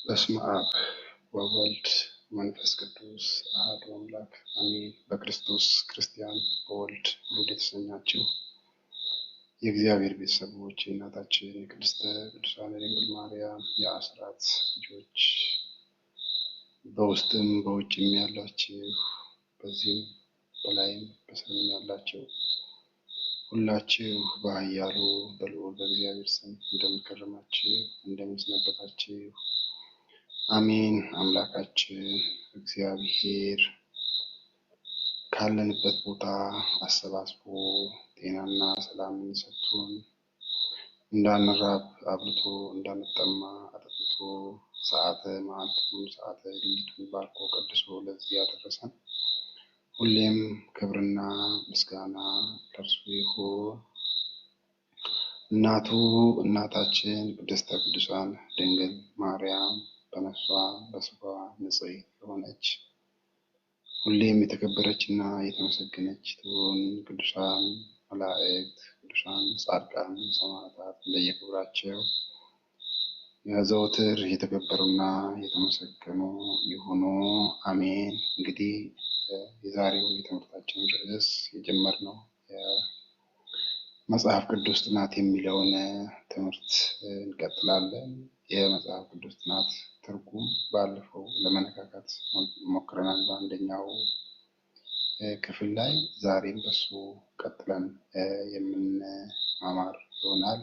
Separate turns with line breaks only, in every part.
በስመ አብ ወወልድ መንፈስ ቅዱስ አሐዱ አምላክ አሜን። በክርስቶስ ክርስቲያን በወልድ ውሉድ የተሰኛችሁ የእግዚአብሔር ቤተሰቦች የእናታችን የቅድስተ ቅዱሳን የድንግል ማርያም የአስራት ልጆች በውስጥም በውጭም ያላችሁ በዚህም በላይም በሰማይም ያላችሁ ሁላችሁ በኃያሉ በልዑል በእግዚአብሔር ስም እንደምትከረማችሁ እንደምትሰነበታችሁ አሜን። አምላካችን እግዚአብሔር ካለንበት ቦታ አሰባስቦ ጤናና ሰላምን ሰጥቶን እንዳንራብ አብልቶ እንዳንጠማ አጠጥቶ ሰዓተ መዓልቱን ሰዓተ ሌሊቱን ባርኮ ቀድሶ ለዚህ ያደረሰን ሁሌም ክብርና ምስጋና ለእርሱ ይሁን። እናታችን ቅድስተ ቅዱሳን ድንግል ማርያም በነፍሷ በስጋዋ ንጽሕት የሆነች ሁሌም የተከበረችና የተመሰገነች ትሁን። ቅዱሳን መላእክት፣ ቅዱሳን ጻድቃን፣ ሰማዕታት እንደየክብራቸው የዘወትር የተከበሩና የተመሰገኑ ይሁኑ አሜን። እንግዲህ የዛሬው የትምህርታችን ርዕስ የጀመርነው የመጽሐፍ ቅዱስ ጥናት የሚለውን ትምህርት እንቀጥላለን። የመጽሐፍ ቅዱስ ጥናት ትርጉም ባለፈው ለመነካካት ሞክረናል በአንደኛው ክፍል ላይ። ዛሬም በሱ ቀጥለን የምንማማር ይሆናል።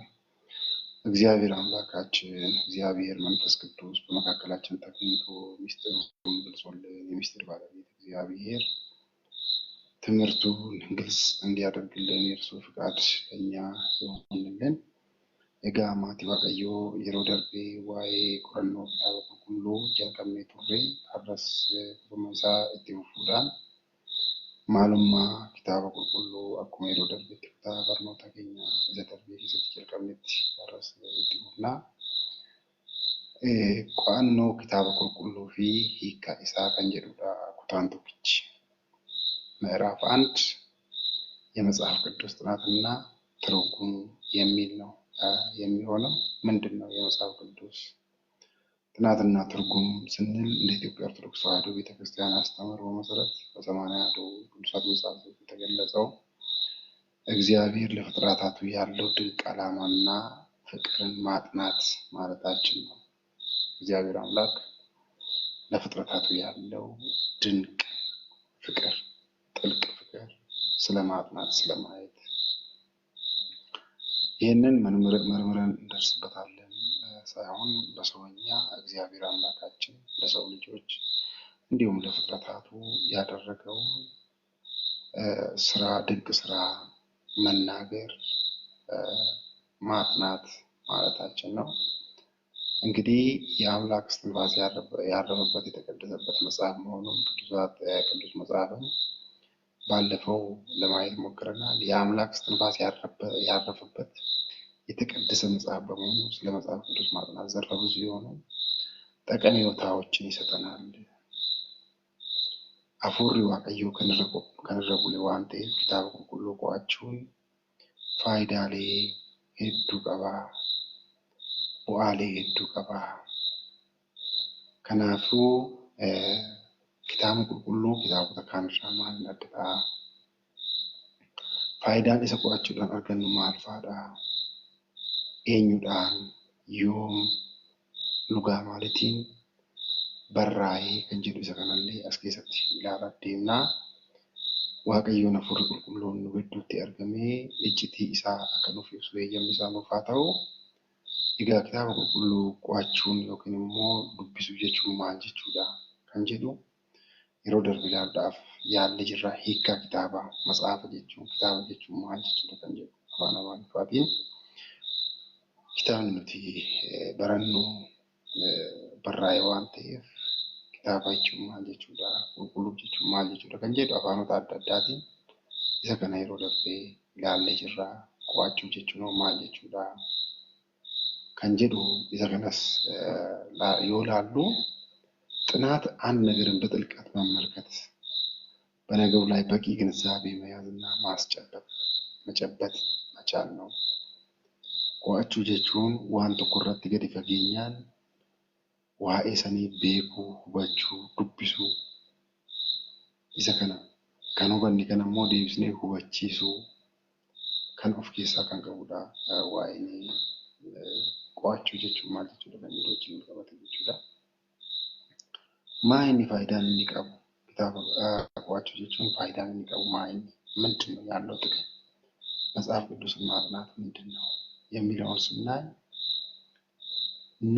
እግዚአብሔር አምላካችን እግዚአብሔር መንፈስ ቅዱስ በመካከላችን ተገኝቶ ሚስጥሩን ገልጾልን የሚስጥር ባለቤት እግዚአብሔር ትምህርቱን ግልጽ እንዲያደርግልን የእርሱ ፍቃድ ለእኛ ይሆንልን። Egaa maatii Waaqayyoo yeroo darbee waa'ee qorannoo kitaaba qulqulluu jalqabnee turre. Har'as dhuma isaa itti fufuudhaan maalummaa kitaaba qulqulluu akkuma yeroo darbeetti kutaa barnoota keenya isa darbee keessatti jalqabnetti har'as itti fufna. Qo'annoo kitaaba qulqulluu fi hiika isaa kan jedhudha kutaan tokkichi። ምዕራፍ 1 የመጽሐፍ ቅዱስ ጥናትና ትርጉም የሚል ነው የሚሆነው። ምንድነው የመጽሐፍ ቅዱስ ጥናትና ትርጉም ስንል እንደ ኢትዮጵያ ኦርቶዶክስ ተዋሕዶ ቤተክርስቲያን አስተምህሮ መሰረት በ80 ቅዱሳት መጻሕፍት የተገለጸው እግዚአብሔር ለፍጥረታቱ ያለው ድንቅ ዓላማና ፍቅርን ማጥናት ማለታችን ነው። እግዚአብሔር አምላክ ለፍጥረታቱ ያለው ድንቅ ፍቅር፣ ጥልቅ ፍቅር ስለማጥናት ስለማየት ይህንን መርምረን እንደርስበታለን ሳይሆን በሰውኛ እግዚአብሔር አምላካችን ለሰው ልጆች እንዲሁም ለፍጥረታቱ ያደረገው ስራ ድንቅ ስራ መናገር ማጥናት ማለታችን ነው። እንግዲህ የአምላክ እስትንፋስ ያረፈበት የተቀደሰበት መጽሐፍ መሆኑን ቅዱስ መጽሐፍን ባለፈው ለማየት ሞክረናል። የአምላክ እስትንፋስ ያረፈበት የተቀደሰ መጽሐፍ በመሆኑ ስለ መጽሐፍ ቅዱስ ማጥናት ዘርፈ ብዙ የሆኑ ጠቀሜታዎችን ይሰጠናል። አፉሪ ዋቀዮ ከነረቡሌ ዋን ta'eef kitaaba qulqulluu qo'achuun faayidaalee hedduu qaba, bu'aalee hedduu qaba. Kanaafuu kitaaba qulqulluu kitaabota kaan irraa maal adda ta'a? Faayidaan isa qo'achuudhaan argannu maal fa'aadha? Eenyudhaan yoom lugaa maalitiin barraa'ee kan jedhu isa kanallee as keessatti ilaalaa deemna. Waaqayyoon hafuurri qulqulluun nu gidduutti argamee iccitii isaa akka nuuf ibsu eeyyamni isaa nuuf haa ta'u. Egaa kitaaba qulqulluu qo'achuun yookiin immoo dubbisuu jechuun maal jechuudha kan jedhu yeroo darbe ilaaluudhaaf yaallee jirra. Hiikkaa kitaaba matsaafa jechuun kitaaba jechuun maal jechuudha kan jedhu afaan Amaariffaatiin kitaabni nuti barannu barraa'ee waan ta'eef kitaaba jechuun maal jechuudha, qulqulluu jechuun maal jechuudha kan jedhu afaanota adda addaatiin isa kana yeroo darbee ilaallee jirra. Qo'achuu jechuun maal jechuudha kan jedhu isa kanas yoo ilaallu ጥናት አንድ ነገርን በጥልቀት መመልከት በነገሩ ላይ በቂ ግንዛቤ መያዝና መጨበጥ መቻል ነው። ቆአቹ ጀቹን ዋን tokko irratti gadi fageenyaan waa'ee sanii beekuu, hubachuu, dubbisuu isa kana kan hubanne kan ammoo deebisnee hubachiisuu kan of keessaa kan qabudha. Waa'een qo'achuu jechuun maal jechuudha kan yeroo wajjin qabate jechuudha. Maa inni faayidaan inni qabu? Kitaaba qo'achuu jechuun faayidaan inni qabu maa inni? ምንድን ነው ያለው ጥቅም? መጽሐፍ ቅዱስን ማጥናት ምንድን ነው የሚለውን ስናይ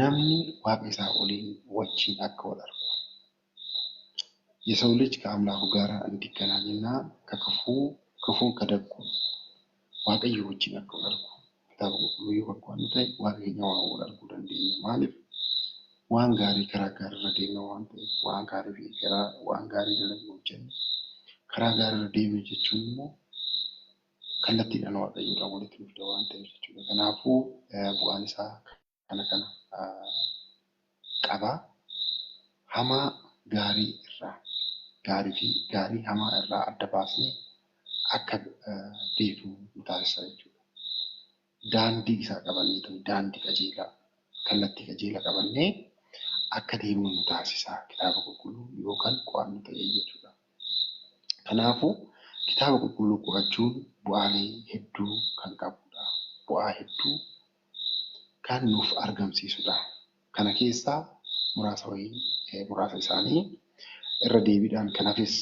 namni waaqa isaa oliin wajjin akka wal argu የሰው ልጅ ከአምላኩ ጋር እንዲገናኝና ክፉን ከደጉ waaqayyo wajjin akka wal argu kitaaba qulqulluu yoo barbaannu ta'e waaqayyo wal arguu dandeenya. Maaliif? waan gaarii karaa gaariirra deemna waan ta'eef waan gaarii fi waan gaarii dalaguu hojjennu karaa gaariirra deemne jechuun immoo kallattiidhaan waaqayyoodhaan walitti dhufuu waan ta'eef jechuudha. Kanaafuu bu'aan isaa kana qaba. Hamaa gaarii irraa gaarii fi gaarii hamaa irraa adda baasnee akka beeknu nu taasisa jechuudha. Daandii isaa qabannee daandii qajeelaa kallattii qajeelaa qabannee akka deemnu nu taasisa kitaaba qulqulluu yookaan qo'annu ta'ee jechuudha. Kanaafuu kitaaba qulqulluu qo'achuun bu'aalee hedduu kan qabudha. Bu'aa hedduu kan nuuf argamsiisudha. Kana keessaa muraasa isaanii irra deebiidhaan kan hafes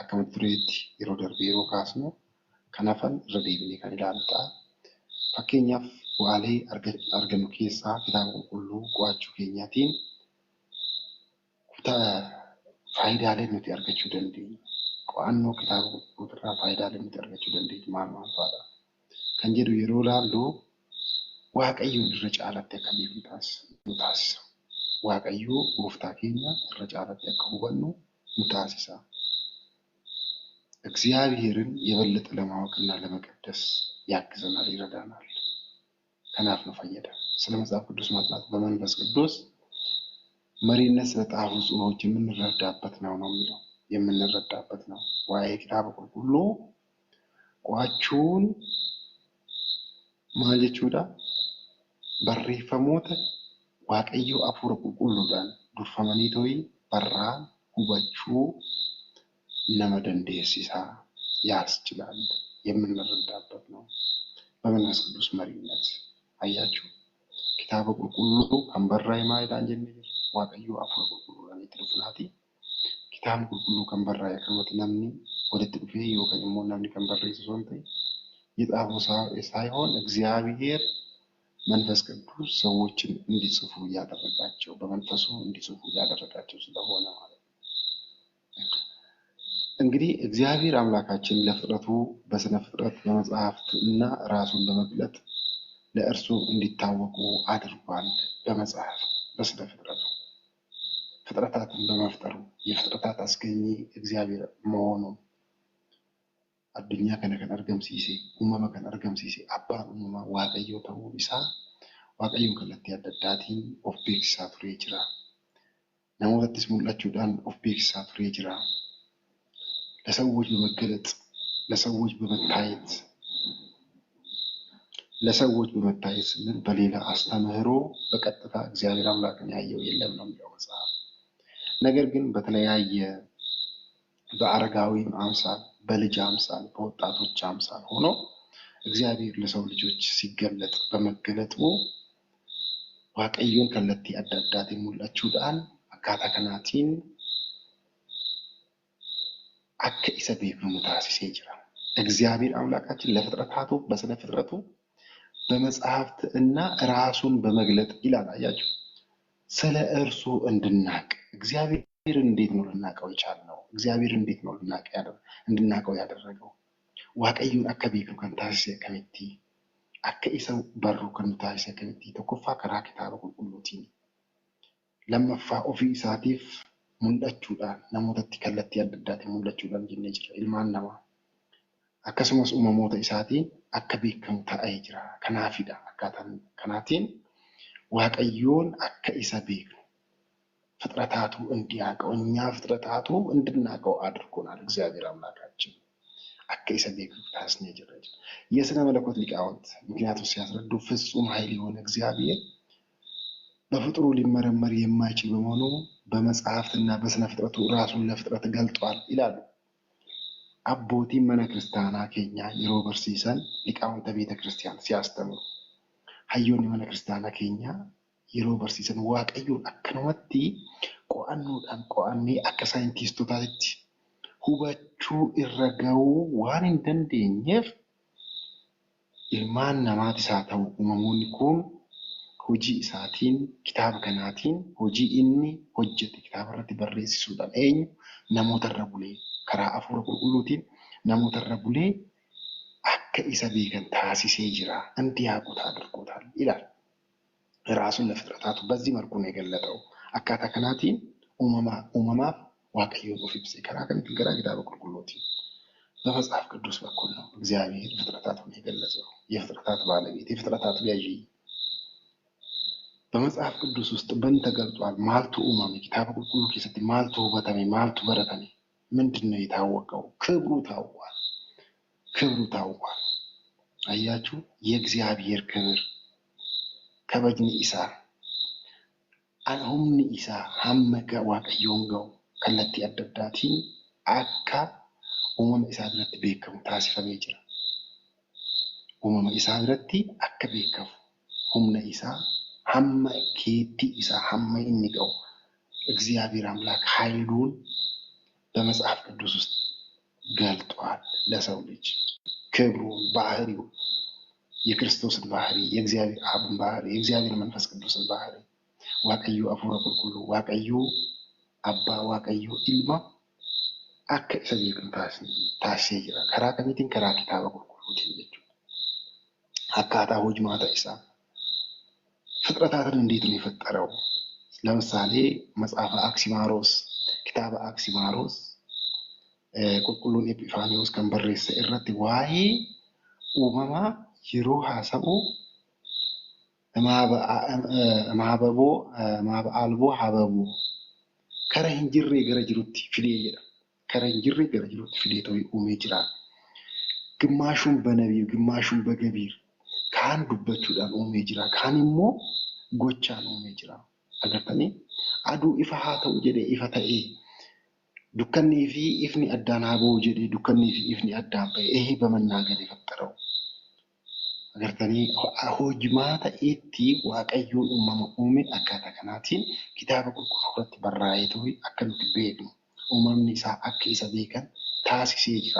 akkamitti tureetti yeroo darbee yeroo kaasnu kan hafan irra deebinee kan ilaalu ta'a. Fakkeenyaaf bu'aalee argannu keessaa kitaaba qulqulluu qo'achuu keenyaatiin faayidaalee nuti argachuu dandeenya. Qo'annoo kitaaba qulqulluu irraa faayidaalee nuti argachuu dandeenyu maal fa'aadha kan jedhu yeroo ilaallu waaqayyoon irra caalatti akka beeknu nu taasisa. Waaqayyoo gooftaa keenya irra caalatti akka hubannu nu taasisa. እግዚአብሔርን የበለጠ ለማወቅና ለመቀደስ ያግዘናል፣ ይረዳናል። ከናፍ ነው ፈየደ ስለ መጽሐፍ ቅዱስ ማጥናት በመንፈስ ቅዱስ መሪነት ስለጣፉ ጽሑፎች የምንረዳበት ነው የሚለው የምንረዳበት ነው። ዋይ ኪታብ ሁሉ ቋቹን ማለቹዳ በሪፈሞተ waaqayyo afur qulqulluudhaan durfamanii to'i barraa hubachuu nama dandeessisaa ያስችላል የምንረዳበት ነው በመንፈስ ቅዱስ መሪነት። አያችሁ ኪታበ ቁልቁሉ ከንበራይ ማይዳን ጀነጅ waaqayyo afur qulqulluudhaan itti dhufnaati. Kitaabni qulqulluu kan barraa'e akkamitti namni walitti dhufee yookaan immoo namni kan barreessu osoo hin ta'in የጻፈው ሳይሆን እግዚአብሔር መንፈስ ቅዱስ ሰዎችን እንዲጽፉ ያደረጋቸው በመንፈሱ እንዲጽፉ ያደረጋቸው ስለሆነ ማለት ነው። እንግዲህ እግዚአብሔር አምላካችን ለፍጥረቱ በስነ ፍጥረት በመጽሐፍት እና ራሱን በመግለጥ ለእርሱ እንዲታወቁ አድርጓል። በመጽሐፍ በስነ ፍጥረቱ ፍጥረታትን በመፍጠሩ የፍጥረታት አስገኚ እግዚአብሔር መሆኑ addunyaa kana kan argamsiise uumama kan argamsiise abbaan uumamaa waaqayyo ta'uu isaa waaqayyoon kallattii adda addaatiin of beeksisaa turee jira. Namootattis mul'achuudhaan of beeksisaa turee jira. ለሰዎች በመገለጥ ለሰዎች በመታየት ስንል በሌላ አስተምህሮ በቀጥታ እግዚአብሔር አምላክን ያየው የለም ነው የሚለው መጽሐፍ። ነገር ግን በተለያየ በአረጋዊ አምሳል በልጅ አምሳል በወጣቶች አምሳል ሆኖ እግዚአብሔር ለሰው ልጆች ሲገለጥ በመገለጡ waaqayyoon kallattii adda addaatiin mul'achuudhaan akkaataa kanaatiin akka isa beeknu taasisee jira. እግዚአብሔር አምላካችን ለፍጥረታቱ በስነ ፍጥረቱ በመጽሐፍት እና ራሱን በመግለጥ ይላል። አያችሁ ስለ እርሱ እንድናቅ እግዚአብሔር እንዴት ነው ልናቀው የቻልነው? እግዚአብሔር እንዴት ነው እንድናቀው ያደረገው? waaqayyoon akka beeknu kan taasise akkamitti? akka isa barru kan taasise akkamitti? tokkoffaa karaa kitaaba qulqulluutiin, lammaffaa ofii isaatiif mul'achuudhaan namootatti kallattii adda addaatiin mul'achuudhaan jennee jira. Ilmaan namaa akkasumas uumamoota isaatiin akka beekamu ta'ee jira. Kanaafidha akkaataan kanaatiin waaqayyoon akka isa beeknu ፍጥረታቱ እንዲያውቀው እኛ ፍጥረታቱ እንድናውቀው አድርጎናል። እግዚአብሔር አምላካችን akka isa beeknu taasisnee jira. የሥነ መለኮት ሊቃውንት ምክንያቱም ሲያስረዱ ፍጹም ኃይል የሆነ እግዚአብሔር በፍጥሩ ሊመረመር የማይችል በመሆኑ በመጽሐፍትና በስነ ፍጥረቱ ራሱን ለፍጥረት ገልጧል ይላሉ አቦቲን መነ ክርስቲያና ኬኛ የሮ በርሲሰን ሊቃውንተ ቤተ ክርስቲያን ሲያስተምሩ hayyoonni mana kiristaanaa keenya yeroo barsiisan waaqayyoon akkanumatti qo'annoodhaan qo'annee akka saayintiistootaatti hubachuu irra gahuu waan hin dandeenyeef ilmaan namaatis haa ta'u uumamoonni kun hojii isaatiin kitaaba kanaatiin hojii inni hojjete kitaaba irratti barreessisuudhaan eenyu namoota irra bulee karaa hafuura qulqulluutiin namoota irra bulee akka isa beekan taasisee jira እንዲያውቁት አድርጎታል ይላል ራሱን ለፍጥረታቱ በዚህ መልኩ ነው የገለጠው አካታ ከናቲን ኡመማፍ ዋቀዮ ኦፊፕስ ከራከንቲን ገራ ኪታበ ቁልቁሎቲ በመጽሐፍ ቅዱስ በኩል ነው እግዚአብሔር ፍጥረታቱን የገለጸው የፍጥረታት ባለቤት የፍጥረታት ገዢ በመጽሐፍ ቅዱስ ውስጥ በን ተገልጧል ማልቱ ኡማሚ ኪታበ ቁልቁሉ ከሰት ማልቱ በተሜ ማልቱ በረተሜ ምንድነው የታወቀው ክብሩ ታውቋል አያችሁ የእግዚአብሔር ክብር ከበጅኒ ኢሳ አሁን ኢሳ ሐመከ ዋቀዮንገው ከለቲ አደዳቲን አካ ኡመም ኢሳ ብረት ቤከሙ ታሲፈሜ ጅራ ኡመም ኢሳ ብረት አከ ቤከሙ ሁምነ ኢሳ ሐመ ኬቲ ኢሳ ሐመ ኢንገው እግዚአብሔር አምላክ ኃይሉን በመጽሐፍ ቅዱስ ውስጥ ገልጧል ለሰው ልጅ ክብሩን ባህሪው የክርስቶስን ባህሪ የእግዚአብሔር አብን ባህሪ የእግዚአብሔር መንፈስ ቅዱስን ባህሪ ዋቀዩ አፉረ ቁልቁሉ ዋቀዩ አባ ዋቀዩ ኢልማ አከ ሰየቅን ታሲራ ከራ ከሚቲን ከራ ኪታበ ቁልቁሉቲን ልጅ አካታ ሆጅማታ ኢሳ ፍጥረታትን እንዴት ነው የፈጠረው ለምሳሌ መጽሐፈ አክሲማሮስ ኪታበ አክሲማሮስ ቁልቁሉን ኤጲፋኒዮስ ከንበሬሰ እረት ዋይ ኡመማ ይሮ ሐሰቡ ማበአልቦ ሐበቡ ከረንጅሬ ገረጅሩት ፊሌ ይራ ከረንጅሬ ገረጅሩት ፊሌ ተው ኡሜ ጅራ ግማሹን በነቢይ ግማሹን በገቢር ካን ዱበቹዳን ኡሜ ጅራ ካንሞ ጎቻን ኡሜ ጅራ አገርተኒ አዱ ኢፋሃተው ጀደ ኢፋተኤ ዱከኒ ፊ ኢፍኒ አዳናቦ ጀዲ ዱከኒ ፊ ኢፍኒ አዳምበ ይሄ በመናገር የፈጠረው አገርተኒ ሆጅማታ ኢቲ ዋቀዩ ኡመማ ኡሜ አካታ ከናቲን ኪታበ ቁልቁሉት በራይቱ አከኑት ቤት ኡመምኒ ሳ አክይሰ ቤከን ታሲሲ ይራ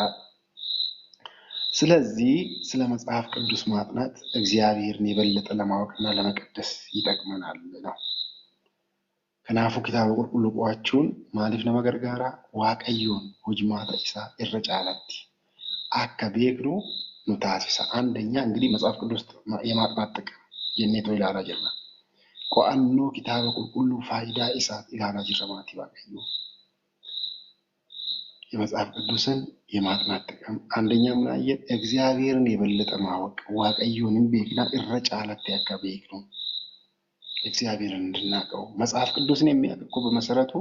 ስለዚህ ስለ መጽሐፍ ቅዱስ ማጥናት እግዚአብሔርን የበለጠ ለማወቅና ለመቀደስ ይጠቅመናል ነው ከናፉ ኪታበ ቁልቁሉ ቋቹን ማሊፍ ለመገርጋራ ዋቀዩን ሆጅማታ ኢሳ ይረጫላት አከቤግሩ ኑታሲሳ አንደኛ እንግዲህ መጽሐፍ ቅዱስ የማጥናት ጥቅም የኔቶ ይላላ ጀርና ቆአኖ ኪታበ ቁልቁሉ ፋይዳ ኢሳ ይላላ ጀርማቲ ዋቀዩ የመጽሐፍ ቅዱስን የማጥናት ጥቅም አንደኛ ምን አየ እግዚአብሔርን የበለጠ ማወቅ ዋቀዩንም ቤግና ይረጫላት ያከቤግሩ እግዚአብሔርን እንድናቀው መጽሐፍ ቅዱስን የሚያቀቁ በመሰረቱ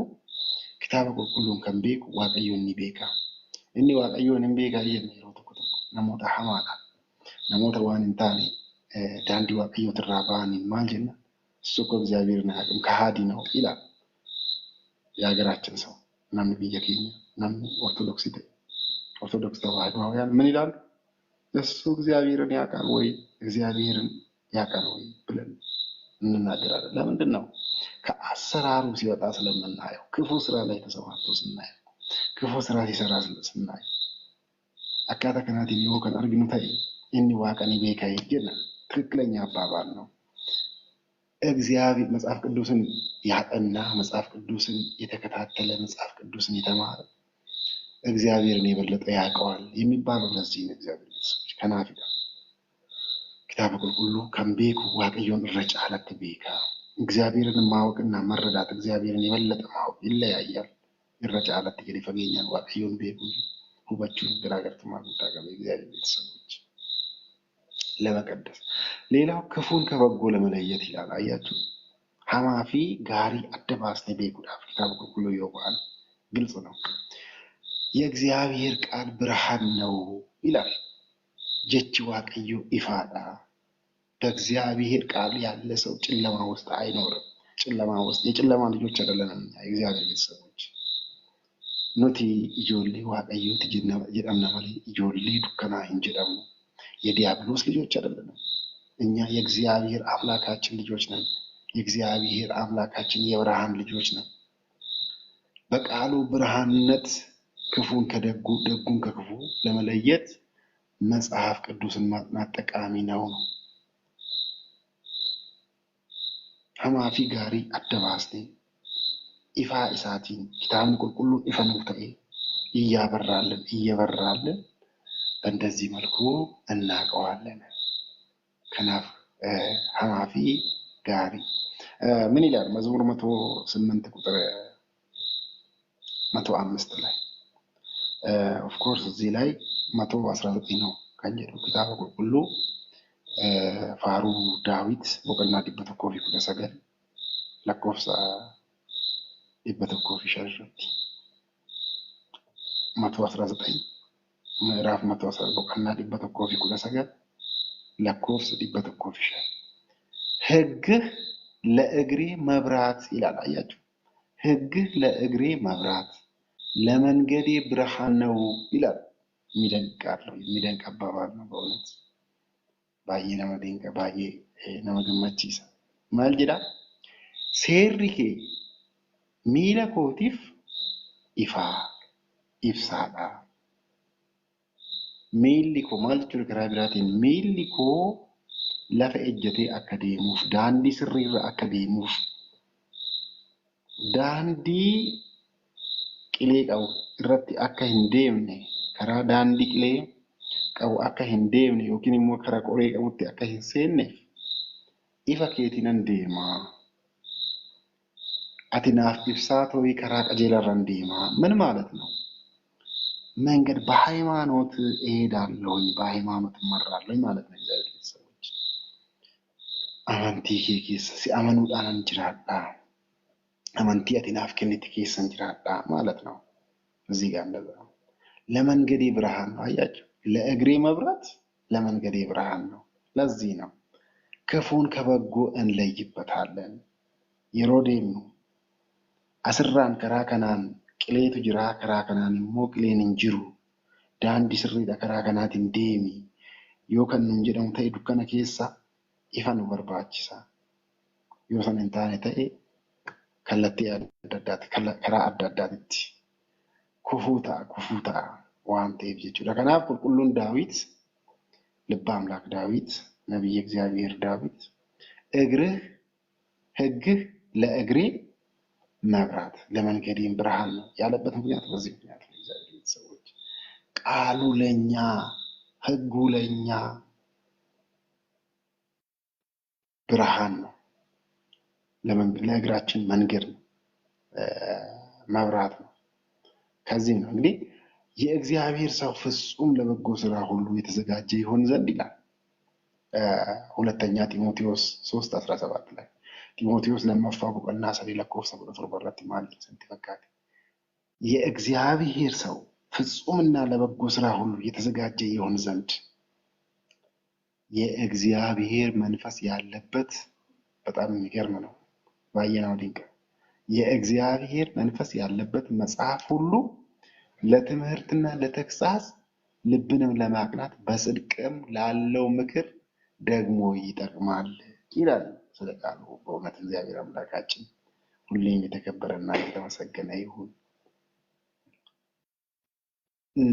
ኪታበ ቁልቁሉን ከንቤክ ዋቀዩን ይቤካ እኒ ዋቀዩን ቤካ የሚሮት ቁጥቁ ነሞታ ሐማታ ነሞታ ዋን እንታኒ ዳንዲ ዋቀዩ ተራባኒ ማልጀና እሱኮ እግዚአብሔርን አቅም ከሃዲ ነው ይላል የሀገራችን ሰው ናም ቢየከኝ ናም ኦርቶዶክስ ተዋህዶያን ምን ይላል እሱ እግዚአብሔርን ያቃል ወይ እግዚአብሔርን ያቃል ወይ ብለን እንናገራለን ለምንድን ነው ከአሰራሩ ሲወጣ ስለምናየው ክፉ ስራ ላይ ተሰማርቶ ስናየው ክፉ ስራ ሲሰራ ስናየው አካታ ከናቲ ይወከን አርግኑታይ እኒ ዋቀኒ ቤካይ ይገና ትክክለኛ አባባል ነው እግዚአብሔር መጽሐፍ ቅዱስን ያጠና መጽሐፍ ቅዱስን የተከታተለ መጽሐፍ ቅዱስን የተማረ እግዚአብሔርን የበለጠ ያውቀዋል የሚባለው ለዚህ ነው እግዚአብሔር ሰዎች ከናፊዳ ኪታበ ቁልቁሉ ከንቤኩ ዋቀዩን ረጫላት ቤካ እግዚአብሔርን ማወቅና መረዳት እግዚአብሔርን የበለጠ ማወቅ ይለያያል ይረጫላት ይገሪፈገኛል ዋቀዩን ቤኩ ሁባቹን ገራገርት ማጉታ ገበ እግዚአብሔር ሰዎች ለመቀደስ ሌላው ክፉን ከበጎ ለመለየት ይላል አያችሁ ሐማፊ ጋሪ አደባስተ ቤኩዳ ኪታበ ቁልቁሉ ይወቃል ግልጽ ነው የእግዚአብሔር ቃል ብርሃን ነው ይላል ጀቺ ዋቀዩ ኢፋዳ በእግዚአብሔር ቃል ያለ ሰው ጨለማ ውስጥ አይኖርም ጨለማ ውስጥ የጨለማ ልጆች አይደለንም የእግዚአብሔር ቤተሰቦች ኑቲ ijoollee waaqayyooti jedhamna malee ijoollee dukkanaa hin jedhamu የዲያብሎስ ልጆች አይደለንም እኛ የእግዚአብሔር አምላካችን ልጆች ነን የእግዚአብሔር አምላካችን የብርሃን ልጆች ነን በቃሉ ብርሃንነት ክፉን ከደጉ ደጉን ከክፉ ለመለየት መጽሐፍ ቅዱስን ማጥናት ጠቃሚ ነው ሐማፊ ጋሪ አደባስቴ ኢፋ ኢሳቲን ኪታብን ቁልቁሉ ኢፈኑ ተኤ እየበራልን በእንደዚህ መልኩ እናቀዋለን ከናፍ ሐማፊ ጋሪ ምን ይላል መዝሙር 108 ቁጥር 105 ላይ ኦፍ ኮርስ እዚህ ላይ 119 ነው ከንጀሩ ኪታብ ቁልቁሉ ፋሩ ዳዊት ወቀና ዲበተ ኮፊ ኩለሰገል ለኮፍሳ ዲበተ ኮፊ ሸርርቲ 119 ምዕራፍ 119 ወቀና ዲበተ ኮፊ ኩለሰገል ለኮፍስ ዲበተ ኮፊ ሸር ህግ ለእግሬ መብራት ይላል አያችሁ ህግ ለእግሬ መብራት ለመንገዴ ብርሃን ነው ይላል የሚደንቅ አባባል ነው በእውነት ባየ ለመደንቀ ባየ ለመገመቺሳ ማልጅዳ ሴሪኬ ሚላ ኮቲፍ ኢፋ ኢፍሳዳ ሚሊኮ ማልቹ ከራብራቲን ሚሊኮ ለፈ እጀቴ አካዴሙፍ ዳንዲ ስሪራ አካዴሙፍ ዳንዲ ቂሌቃው irratti akka hin deemne karaa daandii qilee qabu akka hin deemne yookiin immoo karaa qoree qabutti akka hin seenne ifa keetinan deema ati naaf ibsaa ta'ii karaa qajeelarran deema ምን ማለት ነው መንገድ በሃይማኖት እሄዳለሁኝ በሃይማኖት እመራለሁኝ ማለት ነው እግዚአብሔር ሰዎች አማንቲ ኬኬስ ሲአመኑዳን እንጅራዳ አማንቲ ati naaf kenniti keessan jiraadha ማለት ነው እዚህ ጋር እንደዛ ለመንገዴ ብርሃን ነው አያችሁ ለእግሬ መብራት ለመንገዴ ብርሃን ነው ለዚህ ነው ክፉን ከበጎ እንለይበታለን የሮዴም አስራን ከራከናን ቅሌቱ ጅራ ከራከናን ሞቅሌን እንጅሩ ዳንዲ ስሪዳ ከራከናት እንዴሚ ዮከን እንጀደም ተይ ዱከነ ኬሳ ኢፋኑ በርባችሳ ዮሰን እንታኔ ተይ ከለቲ አዳዳት ከራ አዳዳት ኩፉታ ዋንቴ ቢቹ ለከናፍ ቁልቁሉን ዳዊት ልባ አምላክ ዳዊት ነብይ እግዚአብሔር ዳዊት እግርህ ህግህ ለእግሬ መብራት ለመንገዴም ብርሃን ነው ያለበት ምክንያት በዚህ ምክንያት ነው እግዚአብሔር ሰዎች ቃሉ ለኛ ህጉ ለኛ ብርሃን ነው ለእግራችን መንገድ ነው መብራት ነው ከዚህ ነው እንግዲህ የእግዚአብሔር ሰው ፍጹም ለበጎ ስራ ሁሉ የተዘጋጀ ይሆን ዘንድ ይላል ሁለተኛ ጢሞቴዎስ 3:17 ላይ ጢሞቴዎስ ለማፋቁና ሰሪ ለኮፍሰ በፍር በረት ማለት ሰንተፈካት የእግዚአብሔር ሰው ፍጹምና ለበጎ ስራ ሁሉ የተዘጋጀ ይሆን ዘንድ የእግዚአብሔር መንፈስ ያለበት በጣም የሚገርም ነው ባየናው ድንቅ የእግዚአብሔር መንፈስ ያለበት መጽሐፍ ሁሉ ለትምህርትና ለተግሳጽ ልብንም ለማቅናት በጽድቅም ላለው ምክር ደግሞ ይጠቅማል ይላል ስለቃሉ በእውነት እግዚአብሔር አምላካችን ሁሌም የተከበረና የተመሰገነ ይሁን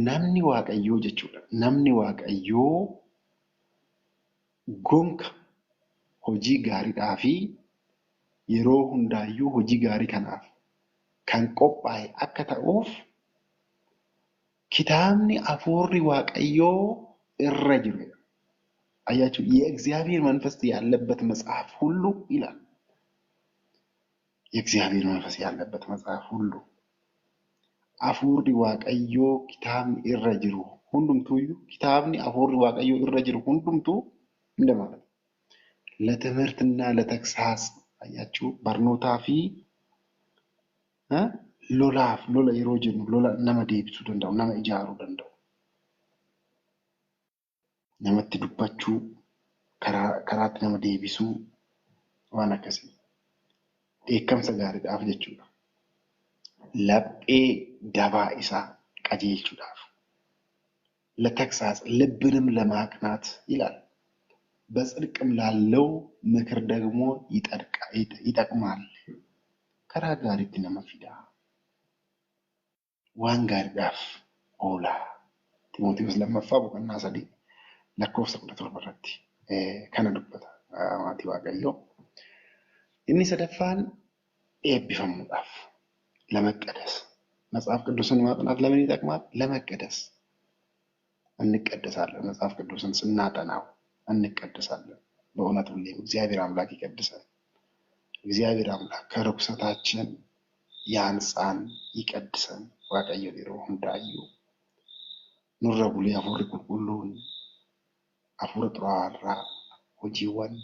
namni waaqayyoo jechuudha namni waaqayyoo gonka hojii gaariidhaa fi yeroo hundaayyuu hojii gaarii kanaaf kan qophaa'e akka ta'uuf kitaabni afuurri waaqayyoo irra jiru አያችሁ የእግዚአብሔር መንፈስ ያለበት መጽሐፍ ሁሉ ይላል የእግዚአብሔር መንፈስ ያለበት መጽሐፍ ሁሉ አፉሪ ዋቀዮ ኪታብኒ ኢረጅሩ ሁንዱምቱዩ ኪታብኒ አፉሪ ዋቀዮ ኢረጅሩ ሁንዱምቱ እንደማለት ለትምህርትና ለተግሳጽ አያችሁ በርኖታፊ ሎላ ይሮጅኑ ሎላ ነመዴብሱ ደንዳው ነመ ኢጃሩ ደንዳው namatti dubbachuu karaatti nama deebisuu waan akkasii dheekkamsa gaariidhaaf jechuudha. Laphee dabaa isaa qajeelchuudhaaf. ለተግሳጽ ልብንም ለማቅናት ይላል። በጽድቅም ላለው ምክር ደግሞ ይጠቅማል። ከራ ጋሪቲ ነመፊዳ ዋን ጋሪዳፍ ኦላ ጢሞቴዎስ ለመፋ ቦቀና ሰዲ ለኮፍሰ ቁጥር በረቲ ከነ ዱበታ ማቲ ዋቀዮ እኒ ሰደፋን ኤቢፈሙዳፍ ለመቀደስ መጽሐፍ ቅዱስን ማጥናት ለምን ይጠቅማል? ለመቀደስ እንቀደሳለን። መጽሐፍ ቅዱስን ስናጠናው እንቀደሳለን። በእውነት ሁሌም እግዚአብሔር አምላክ ይቀድሳል። እግዚአብሔር አምላክ ከርኩሰታችን ያንጻን ይቀድሰን። ዋቀዮ ዲሮ ሁንዳዩ ኑረ ቡሊ አፉሪ ቁልቁሉን አፉሪ ጥሯራ hojiiwwan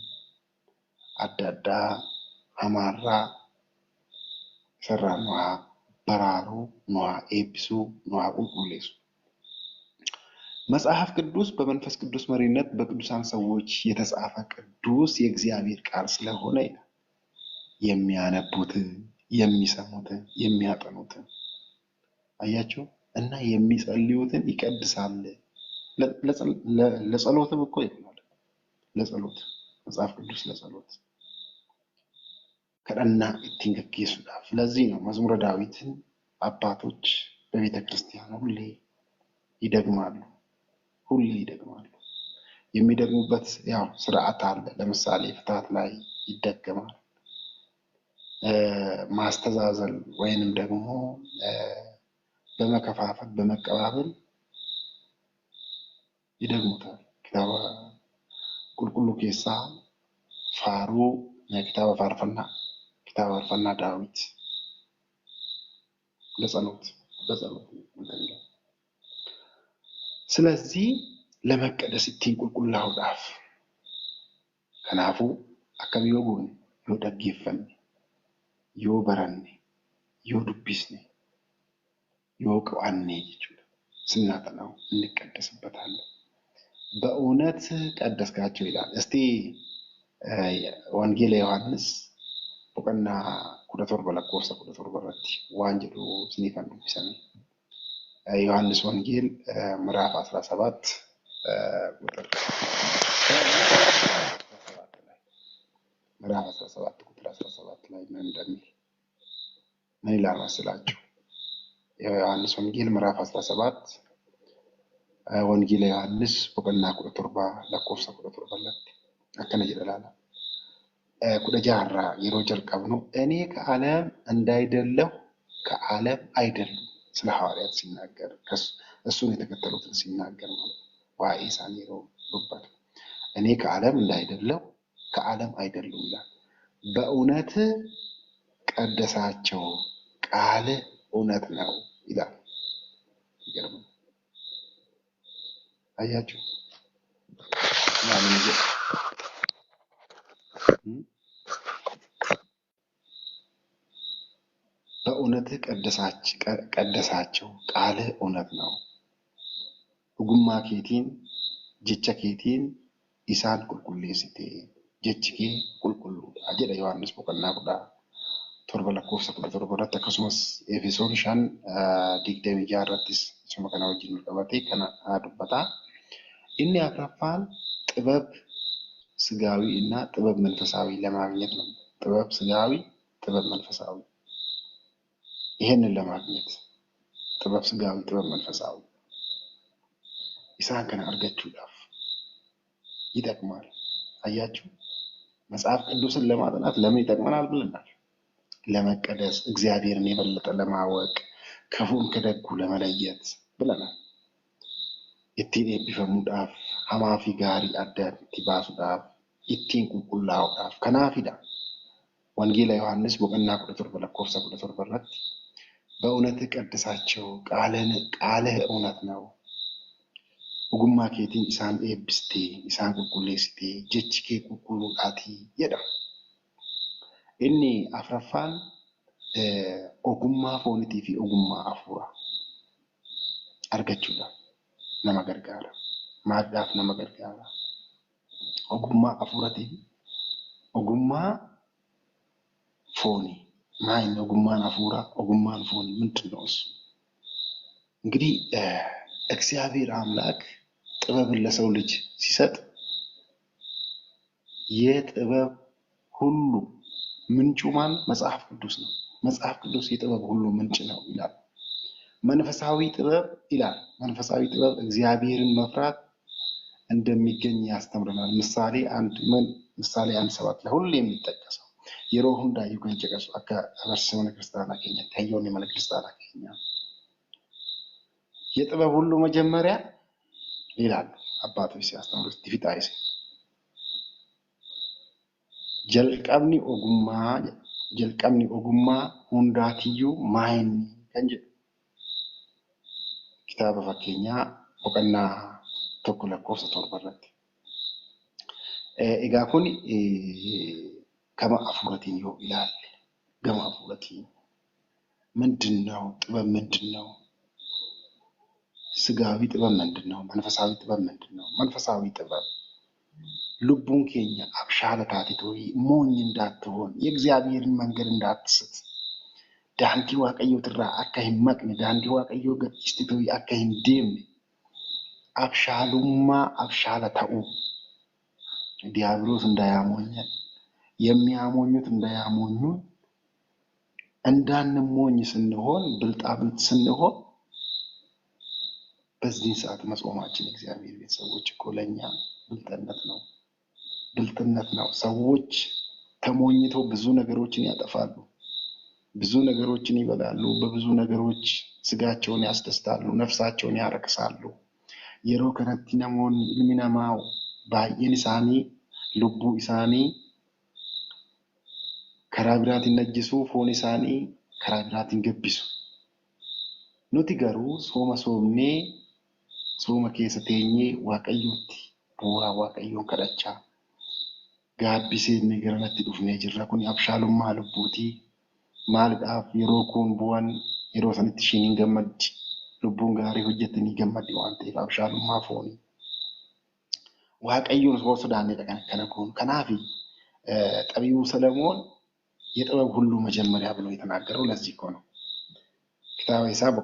adda addaa hamaarraa sarraan nu haa baraaruu, nu haa eebbisuu, nu haa qulqulleessu. መጽሐፍ ቅዱስ በመንፈስ ቅዱስ መሪነት በቅዱሳን ሰዎች የተጻፈ ቅዱስ የእግዚአብሔር ቃል ስለሆነ የሚያነቡት፣ የሚሰሙት፣ የሚያጠኑት አያችሁ እና የሚጸልዩትን ይቀድሳል። ለጸሎትም እኮ ይሆናል። ለጸሎት መጽሐፍ ቅዱስ ለጸሎት ከደና እትንገከሱዳፍ ለዚህ ነው መዝሙረ ዳዊትን አባቶች በቤተ ክርስቲያን ሁሌ ይደግማሉ። የሚደግሙበት ያው ስርዓት አለ። ለምሳሌ ፍታት ላይ ይደገማል። ማስተዛዘል ወይንም ደግሞ በመከፋፈል በመቀባበል ይደግሙታል። ክታባ ቁልቁሉ ኬሳ ፋሩ ክታባ ፋርፈና ዳዊት ለጸሎት ስለዚህ ለመቀደስ ittiin qulqullaa'uudhaaf kanaafuu akkam yoo goone yoo dhaggeeffanne yoo baranne yoo dubbisne yoo qo'anne jechuudha ስናጠናው እንቀደስበታለን። በእውነት ቀደስካቸው ይላል። እስቲ ወንጌል ዮሐንስ ቦቀና ኩደቶር በለኮሰ ኩደቶር በረቲ ዋንጀሉ ስኒፈን ቢሰነ ዮሐንስ ወንጌል ምዕራፍ 17 ቁጥር 17 ላይ ምን እንደሚል ምን ይላል መሰላችሁ? ዮሐንስ ወንጌል ምዕራፍ 17 ወንጌል ዮሐንስ ቦቀና ኩደቶር በለኮሰ ኩደቶር በለቲ አከነ ይደላላ ኩደጃራ የሮጀር ቀብኑ እኔ ከዓለም እንዳይደለሁ ከዓለም አይደሉም ስለ ሐዋርያት ሲናገር እሱን የተከተሉትን ሲናገር ማለት ዋይ ሳኒሮ ሩባት እኔ ከዓለም እንዳይደለሁ ከዓለም አይደሉም ይላል። በእውነት ቀደሳቸው ቃል እውነት ነው ይላል። ይገርም አያችሁ ማለት በእውነት ቀደሳቸው ቃል እውነት ነው። ሁጉማ ኬቲን ጀቻ ኬቲን ኢሳን ቁልቁሌሲቴ ጀችኬ ቁልቁሉ አጀደ ዮሐንስ ቦቀና ቁዳ ቶርበ ለኮፍሰ ቁዳ ቶርበራት አከሱመስ ኤፌሶን ሻን ዲግደሚ ጃራቲስ ሱመ ከና ወጂን ቀባቴ ከና አዱበታ እኒ አፍራፋን ጥበብ ስጋዊ እና ጥበብ መንፈሳዊ ለማግኘት ነው። ጥበብ ስጋዊ፣ ጥበብ መንፈሳዊ ይሄንን ለማግኘት ጥበብ ስጋዊ፣ ጥበብ መንፈሳዊ ኢሳን ከና አርጋችሁዳፍ ይጠቅማል። አያችሁ መጽሐፍ ቅዱስን ለማጥናት ለምን ይጠቅመናል ብለናል? ለመቀደስ፣ እግዚአብሔርን የበለጠ ለማወቅ፣ ክፉን ከደጉ ለመለየት ብለናል። ittiin eebbifamuudhaaf hamaa fi gaarii adda itti baasuudhaaf ittiin qulqullaa'uudhaaf kanaafidha. Wangeela Yohaannis boqonnaa 17 lakkoofsa 17 irratti በእውነት ቀድሳቸው ቃልህ እውነት ነው ኦጉማ ኬቲን ኢሳን ኤብስቴ ኢሳን ቁልቁሌስቴ ጀችኬ ቁልቁሉዳቲ jedha. Inni afraffaan ogummaa foonitii fi ogummaa hafuuraa argachuudha. Nama gargaara. Maaddaaf nama gargaara. Ogummaa hafuuratii fi ogummaa ፎኒ ማይን ኦጉማን አፉራ ኦጉማን ፎኒ ምንድነው እሱ? እንግዲህ እግዚአብሔር አምላክ ጥበብን ለሰው ልጅ ሲሰጥ የጥበብ ሁሉ ምንጩ ማን? መጽሐፍ ቅዱስ ነው። መጽሐፍ ቅዱስ የጥበብ ሁሉ ምንጭ ነው ይላል። መንፈሳዊ ጥበብ ይላል። መንፈሳዊ ጥበብ እግዚአብሔርን መፍራት እንደሚገኝ ያስተምረናል። ምሳሌ 1:7 ላይ ሁሌ የሚጠቀሰው የሮህ ሁንዳዩ ከንጨቀሱ አካ አበርሰመነ ክርስቲያና ከኛ ታየውን የመለ ክርስቲያና ከኛ የጥበብ ሁሉ መጀመሪያ ይላል አባቶች ሲያስተምሩ ዲፊታይስ jalqabni ogummaa hundaatiyyuu maayinni kan jedhu kitaaba fakkeenyaa boqonnaa 1:7 irratti. Egaa kun gama afuuratiin yoo ilaalle gama afuuratiin ምንድነው ጥበብ ምንድነው? ስጋዊ ጥበብ ምንድነው? መንፈሳዊ ጥበብ ምንድነው? መንፈሳዊ ጥበብ ልቡን ከኛ አብሻለ ታቲቶይ ሞኝ እንዳትሆን የእግዚአብሔርን መንገድ እንዳትስት ዳንዲ ዋቀዮ ትራ አካሂን መቅኒ ዳንዲ ዋቀዮ ገጭስቲቶይ አካሂን ዴም አብሻሉማ አብሻለ ታኡ ዲያብሎስ እንዳያሞኝ የሚያሞኙት እንዳያሞኙ እንዳንሞኝ ስንሆን ብልጣብልጥ ስንሆን በዚህ ሰዓት መጾማችን እግዚአብሔር ቤተሰቦች እኮ ለኛ ብልጥነት ነው። ሰዎች ተሞኝተው ብዙ ነገሮችን ያጠፋሉ፣ ብዙ ነገሮችን ይበላሉ፣ በብዙ ነገሮች ስጋቸውን ያስደስታሉ፣ ነፍሳቸውን ያረክሳሉ። የሮ ከነቲ ነሞን ኢልሚናማው ባየን ኢሳኒ ልቡ ኢሳኒ ከራብራት ነጅሱ ፎን ኢሳኒ ከራብራት ገቢሱ ኑቲ ገሩ ሶማ ሶምኔ ሶማ ከሰተኝ ዋቀዩቲ ቡራ ዋቀዩን ከዳቻ Gaabbiseen garanatti dhufnee jirra kun abshaalummaa lubbuuti. Maaliidhaaf yeroo kun bu'an yeroo sanitti isheen gammaddi. Lubbuun gaarii hojjettanii gammaddi waan ta'eef abshaalummaa foonii. Waaqayyoon osoo sodaannedha kana kun. Kanaaf ጠቢቡ ሰለሞን የጥበብ ሁሉ መጀመሪያ ብሎ የተናገረው ለዚህ እኮ ነው። ኪታበ ኢሳብ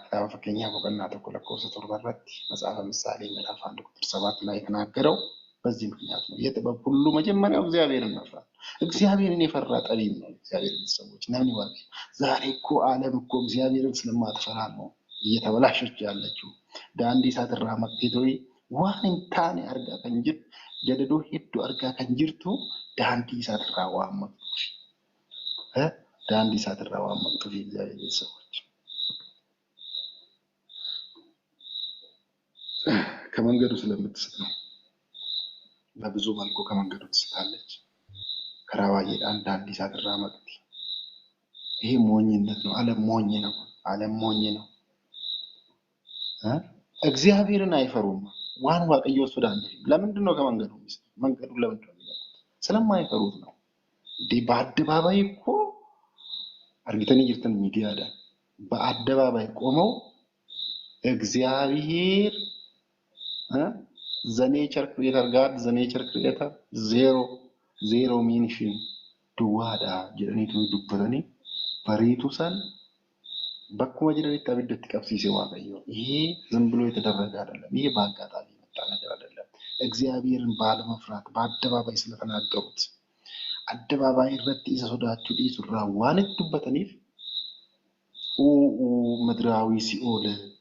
ኪታበ ፈከኛ ቦቀና 1:7 irratti መጽሐፈ ምሳሌ ምዕራፍ 1:7 ላይ የተናገረው በዚህ ምክንያት ነው። የጥበብ ሁሉ መጀመሪያው እግዚአብሔርን መፍራት። እግዚአብሔርን የፈራ ጠቢብ ነው። እግዚአብሔር ቤተሰቦች ነን ይወቅ። ዛሬ እኮ ዓለም እኮ እግዚአብሔርን ስለማትፈራ ነው እየተበላሸች ያለችው። ዳንዲ ሳትራ መክቴቶይ ዋን ታኔ አርጋ ከንጅር ጀደዶ ሄዶ አርጋ ከንጅርቱ ዳንዲ ሳትራ ዋመክቱ ዳንዲ ሳትራ ዋመክቱ እግዚአብሔር ቤተሰቦች ከመንገዱ ስለምትስት ነው። በብዙ መልኩ ከመንገዱ ትስታለች። ከራባዬ ዳንዲ ሳትራ መክቲ ይሄ ሞኝነት ነው። ዓለም ሞኝ ነው። እግዚአብሔርን አይፈሩም። ዋን ዋቀዮ ሱዳን ለምንድን ነው ከመንገዱ የሚስት? መንገዱ ለምንድን ነው? ስለማይፈሩት ነው። በአደባባይ እኮ አርግተን ይርተን ሚዲያ ዳ በአደባባይ ቆመው እግዚአብሔር the nature creator God, the nature creator zero mention duwada jedhaniitu dubbatanii bariitu san bakkuma jedhanitti abiddatti qabsiisee waaqayyo ይሄ ዝም ብሎ የተደረገ አይደለም። ይሄ በአጋጣሚ የመጣ ነገር አይደለም። እግዚአብሔርን ባለመፍራት በአደባባይ ስለተናገሩት አደባባይ ረቲ ኢሰሶዳችሁ ዲሱራ ዋን ዱበተኒፍ ምድራዊ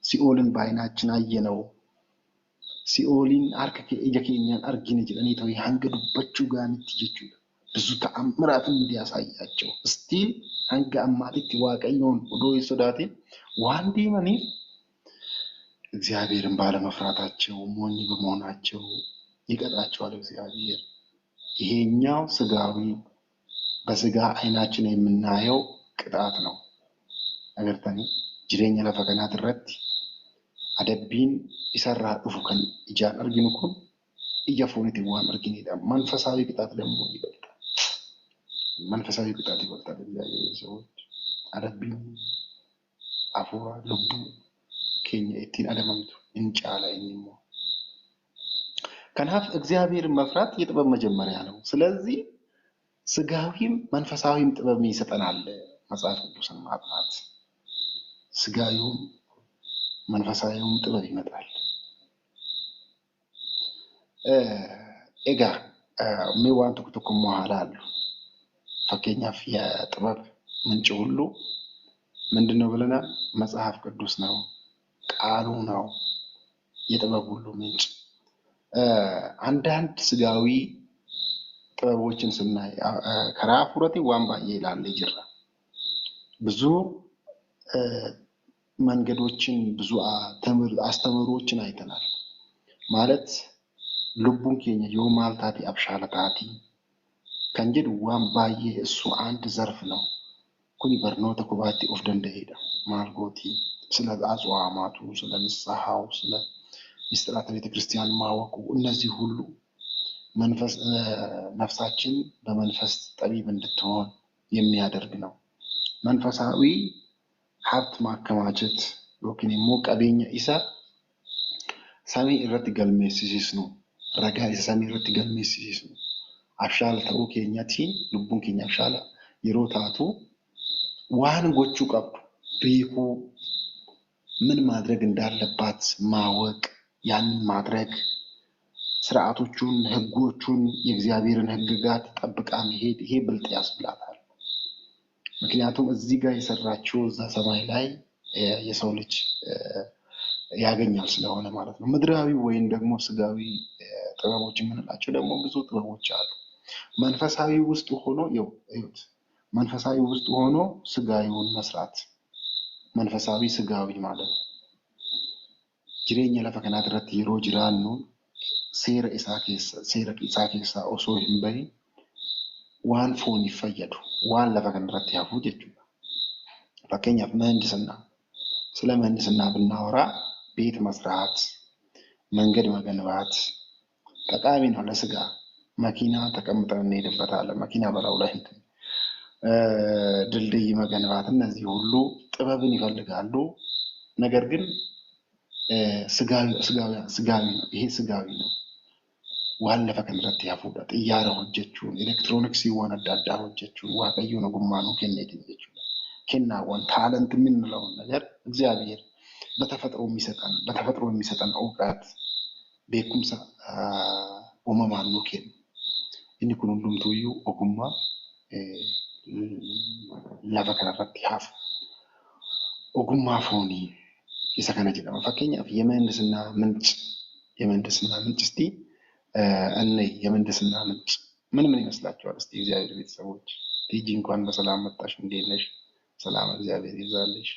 ሲኦልን በዓይናችን አየነው። ሲኦልን አርከ እየከኛን አርጊነ ጀለኒ ተው ያንገ ዱበቹ ጋንቲ ጀቹ ብዙ ተአምራትን እንዲያሳያቸው ስቲል አንገ አማቲት ዋቀዮን ወዶ ይሶዳቴ ዋንዲ ማኒ እግዚአብሔርን ባለመፍራታቸው ሞኝ በመሆናቸው ይቀጣቸዋል እግዚአብሔር። ይሄኛው ስጋዊ በስጋ አይናችን የምናየው ቅጣት ነው። አገርተኒ ጅሬኛ ለፈከናት ረቲ አደቢን ይሰራ ዱፉ ከን ኢጃን አርጊኑ ኩን ኢያፎኒት ዋን አርጊኒዳ መንፈሳዊ ቅጣት ደግሞ ይበልጣል። መንፈሳዊ ቅጣት ይበልጣል። እግዚአብሔር ሰዎች አደቢን አፉራ ልቡ ከኛ እቲን አደማምቱ እንጫላ እንሞ ከናፍ እግዚአብሔርን መፍራት የጥበብ መጀመሪያ ነው። ስለዚህ ስጋዊም መንፈሳዊም ጥበብ ይሰጠናል። መጽሐፍ ቅዱስን ማጥናት ስጋዊውም መንፈሳዊውም ጥበብ ይመጣል። egaa mee waan tokko tokko immoo haa ilaallu. Fakkeenyaaf የጥበብ ምንጭ ሁሉ ምንድነው ብለናል? መጽሐፍ ቅዱስ ነው፣ ቃሉ ነው የጥበብ ሁሉ ምንጭ። አንዳንድ ስጋዊ ጥበቦችን ስናይ ከራ ፉረቴ ዋን ባየ ይላል ይጅራ ብዙ መንገዶችን ብዙ አስተምሮችን አይተናል። ማለት ልቡን ኬኛ የማልታቲ አብሻለታቲ ከንጀድ ዋን ባየ እሱ አንድ ዘርፍ ነው። ኩኒ በርኖተ ኩባቲ ኦፍ ደንደሄዳ ማልጎቲ ስለ አጽዋማቱ ስለ ንስሐው ስለ ምስጢራተ ቤተ ክርስቲያን ማወቁ እነዚህ ሁሉ መንፈስ ነፍሳችን በመንፈስ ጠቢብ እንድትሆን የሚያደርግ ነው። መንፈሳዊ ሀብት ማከማቸት ዮኪን ሞ ቀቤኛ ኢሳ ሰሚ irratti galmeessisnu ragaa isa samii irratti galmeessisnu abshaala ta'uu keenyatiin lubbuun keenya abshaala yeroo taatu waan gochuu qabdu beekuu ምን ማድረግ እንዳለባት ማወቅ ያንን ማድረግ ስርዓቶቹን ህጎቹን የእግዚአብሔርን ህግጋት ጠብቃ መሄድ ይሄ ብልጥ ያስብላታል። ምክንያቱም እዚህ ጋር የሰራችው እዛ ሰማይ ላይ የሰው ልጅ ያገኛል ስለሆነ ማለት ነው። ምድራዊ ወይም ደግሞ ስጋዊ ጥበቦች የምንላቸው ደግሞ ብዙ ጥበቦች አሉ። መንፈሳዊ ውስጥ ሆኖ ይሁት መንፈሳዊ ውስጥ ሆኖ ስጋዊውን መስራት መንፈሳዊ ስጋዊ ማለት ነው። ጅሬኛ ለፈከናት ረት ይሮ ጅራኑ ሴራ ኢሳ ኬሳ ኦሶ ሂምበይ ዋን ፎን ይፈየዱ ዋን ለፈከን ረት ያፉ ጀቹ ፈከኛፍ ምህንድስና ስለ ምህንድስና ብናወራ ቤት መስራት መንገድ መገንባት ጠቃሚ ነው ለስጋ። መኪና ተቀምጠን እንሄድበታለን። መኪና በላው ላይ ድልድይ መገንባት እነዚህ ሁሉ ጥበብን ይፈልጋሉ። ነገር ግን ስጋዊ ነው። ይሄ ስጋዊ ነው። ዋለፈ ከንረት ያፉዳ ጥያራ ሆጀቹን ኤሌክትሮኒክስ ይሆን አዳዳ ሆጀቹን ዋቀዩ ነው ጉማኑ ከነይት ሆጀቹ ከናውን ታለንት ምንለው ነገር እግዚአብሔር በተፈጥሮ የሚሰጠን እውቀት ቤኩምሳ ኡመማን ነው ከን እኒ ኩን ሁሉም ተዩ ኦጉማ lafa kanarratti hafu ogummaa foonii isa kana jedhama. Fakkeenyaaf የምህንድስና ምንጭ እስቲ እነይ የምህንድስና ምንጭ ምን ይመስላችኋል? እስቲ እግዚአብሔር ቤተሰቦች ቲጂ እንኳን በሰላም መጣሽ። እንዴት ነሽ? ሰላም እግዚአብሔር ይዛልሽ።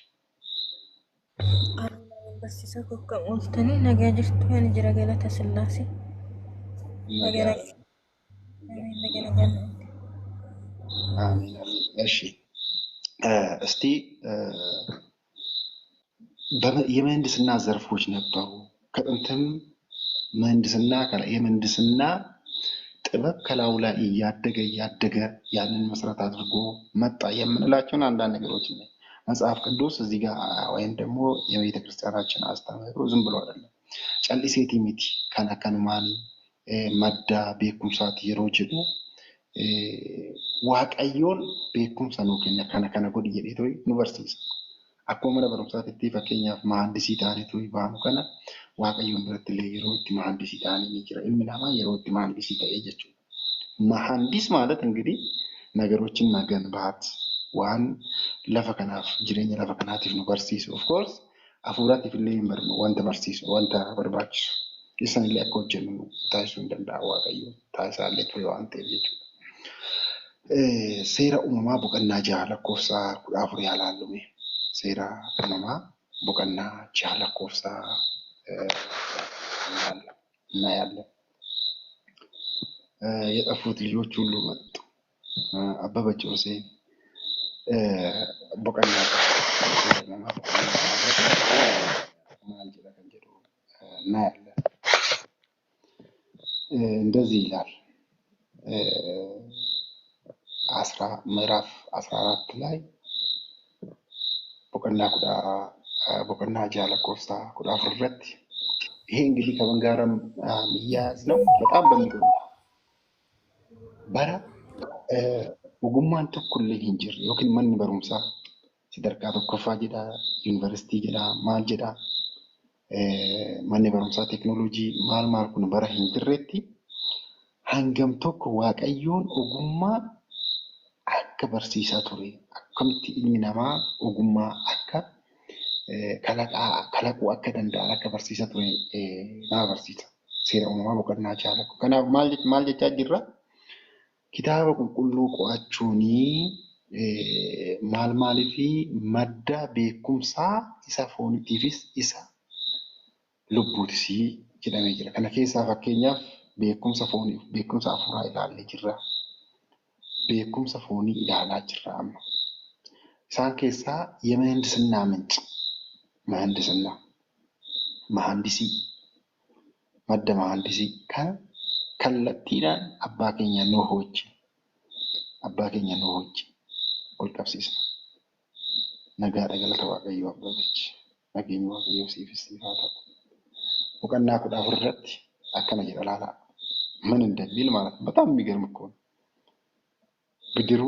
በሲሳ ኮከ ኦልተኒ ነገ ጅርቱ ያን ጅራ ገለተ ስላሴ ነገ
አሜን። እሺ እስቲ የምህንድስና ዘርፎች ነበሩ። ከጥንትም የምህንድስና ጥበብ ከላዩ ላይ እያደገ ያንን መሰረት አድርጎ መጣ የምንላቸውን አንዳንድ ነገሮች ነው። መጽሐፍ ቅዱስ እዚህ ጋር ወይም ደግሞ የቤተ ክርስቲያናችን አስተምህሮ ዝም ብሎ አይደለም። ጨልሴቲ ሚቲ ከነከኑማኒ መዳ ቤኩምሳት የሮጅዱ waaqayyoon beekumsa nuu kenna kana godhi jedheetu nu barsiisa. Akkuma mana barumsaatti fakkeenyaaf mahandisii ta'aniitu baanu kana waaqayyoon biratti illee yeroo itti mahandisii ta'anii ni jira. Ilmi namaa yeroo itti mahandisii ta'ee jechuudha. Mahandis ማለት እንግዲህ ነገሮችን መገንባት waan lafa kanaaf jireenya lafa kanaatiif nu barsiisu. Of course hafuuraatiif illee hin barnu wanta barsiisu wanta barbaachisu. Isan illee akka hojjennu taasisuu hin danda'a waaqayyoon taasisaa illee ture waan ta'eef jechuudha. Seera uumamaa boqonnaa 6 lakkoofsa 14 yaalaallume. Seera uumamaa boqonnaa 6 lakkoofsa እናያለን። የጠፉት ልጆች ሁሉ መጡ። አበበች ሁሴን boqonnaa እናያለን። እንደዚህ ይላል ምዕራፍ 14 ላይ boqonnaa 6 lakkoofsa 14 irratti ይሄ እንግዲህ ከምን ጋር የሚያያዝ ነው? በጣም በሚገርም bara ogummaan tokkollee hin jirre yookiin manni barumsaa sadarkaa tokkoffaa jedha, yuunivarsiitii jedha, maal jedha, manni barumsaa teekinooloojii maal kun bara hin jirretti hangam tokko Waaqayyoon ogummaa akka barsiisaa ture. Akkamitti ilmi namaa ogummaa akka kalaquu akka danda'an akka barsiisaa ture nama barsiisa. Seera uumamaa boqonnaa 6. Kanaaf maal jechaa jirra? Kitaaba qulqulluu qo'achuunii maaliifi madda beekumsaa isa fooniitiifis isa lubbuutis jedhamee jira. Kana keessaa fakkeenyaaf beekumsa fooniif beekumsa hafuuraa ilaallee jirra. Beekumsa foonii ilaalaa jirra amma. Isaan keessaa የምህንድስና ምንጭ መሐንዲስii madda መሐንዲስii kan kallattiidhaan abbaa keenya Noah wajjin ol qabsiisna. Nagaadha galata Waaqayyo abbabechi. Nageenyi Waaqayyo siifis haa ta'u. Boqonnaa 14 irratti akkana jedha laalaa. ምን እንደሚል ማለት ነው። በጣም የሚገርም እኮ ነው። ብድሩ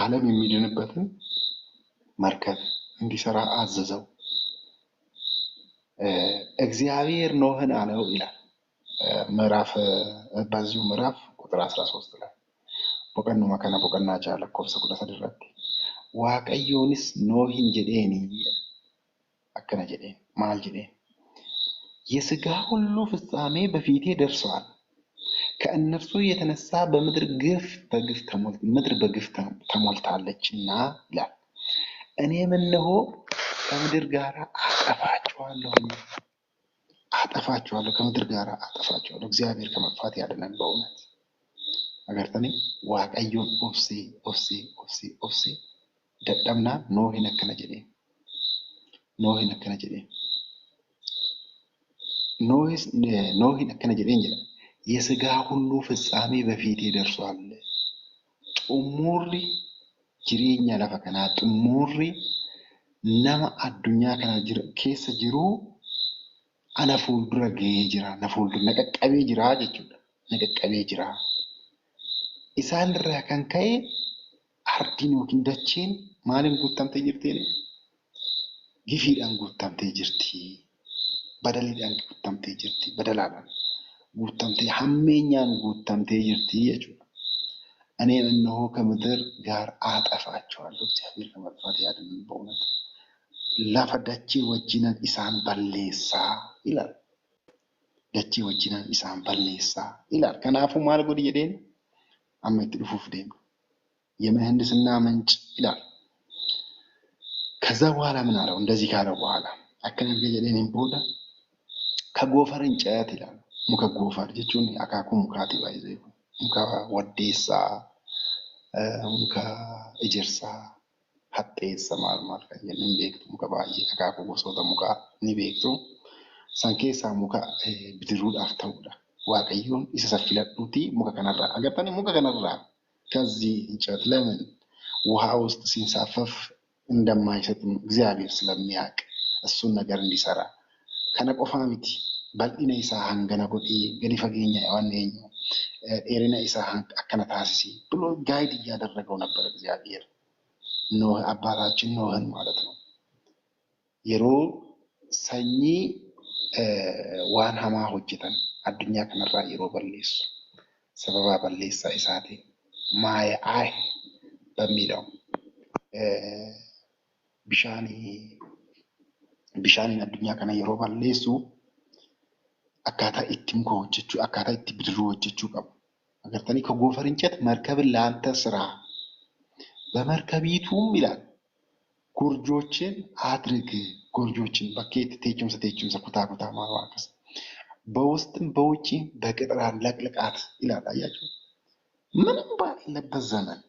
ዓለም የሚድንበትን መርከብ እንዲሰራ አዘዘው። እግዚአብሔር ኖህን አለው ይላል በዚሁ ምዕራፍ ቁጥር 13 ላይ boqonnuma kana boqonnaa 6 lakkoofsa 13 irratti waaqayyoonis noohin jedheeni akkana jedheen maal jedheen የሥጋ ሁሉ ፍጻሜ በፊቴ ደርሷል ከእነርሱ የተነሳ ምድር በግፍ ተሞልታለችና ይላል እኔም እነሆ ከምድር ጋር አጠፋቸዋለሁ ከምድር ጋር አጠፋቸዋለሁ እግዚአብሔር ከመጥፋት ያድነን በእውነት agartanii waaqayyoon obsee dadhabnaan noohin akkana jedheen jedha የሥጋ ሁሉ ፍጻሜ በፊቴ ደርሷል xumurri jireenya lafa kanaa xumurri nama addunyaa kana keessa jiru ana fuuldura ga'ee jira na fuuldura naqaqqabee jira jechuudha naqaqqabee jira isaan irraa kan ka'e ardiin yookiin dacheen maaliin guutamtee jirti gifiidhaan guutamtee jirti badaliidhaan guutamtee jirti badalaadhaan guutamtee hammeenyaan guutamtee jirti jechuudha እኔም እነሆ ከምድር ጋር አጠፋቸዋለሁ እግዚአብሔር ከመጥፋት ያድነን በእውነት lafa dachee wajjinan isaan balleessaa ilaal dachee wajjinan isaan balleessaa ilaal kanaafuu maal godhi jedheen amma itti dhufuuf deemna የምህንድስና ምንጭ ይላል ከዛ በኋላ ምን አለው እንደዚህ ካለ በኋላ አከነገ jedheen booda ከጎፈር እንጨት ይላል ሙከ ጎፈር jechuun akaakuu mukaati baay'ee muka waddeessaa muka ejersaa hatteessa maal kan jennu beektu muka baay'ee akaakuu gosoota mukaa ni beektu san keessaa muka bidiruudhaaf ta'udha waaqayyoon isa saffiladhuuti muka kanarraa agartanii muka kanarraa ከዚህ እንጨት ለምን ውሃ ውስጥ ሲንሳፈፍ እንደማይሰጥ እግዚአብሔር ስለሚያውቅ እሱን ነገር እንዲሰራ ከነቆፋ ሚቲ ባልዲና ኢሳ ሃንገና ጎዲ ገዲ ፈገኛ ያዋነኝ ኤሪና ኢሳ አከና ታሲሲ ብሎ ጋይድ ያደረገው ነበር እግዚአብሔር ኖህ አባታችን ኖህን ማለት ነው የሮ ሰኚ ዋን ሀማ ሆጅተን አዱኛ ከነራ የሮ በሌስ ሰበባ በሌሳ ኢሳቴ ማይ በሚለው bishaaniin addunyaa kana yeroo balleessu akkaataa itti muka hojjechuu akkaataa itti bidiruu hojjechuu qabu agartanii ከጎፈር እንጨት መርከብን ለአንተ ስራ በመርከቢቱም ይላል ጎርጆችን አድርግ ጎርጆችን በኬት ቴችምሰ ኩታ ማዋቀስ በውስጥም በውጪም በቅጥራን ለቅልቃት ይላል አያችሁ ምንም ባለበት ዘመን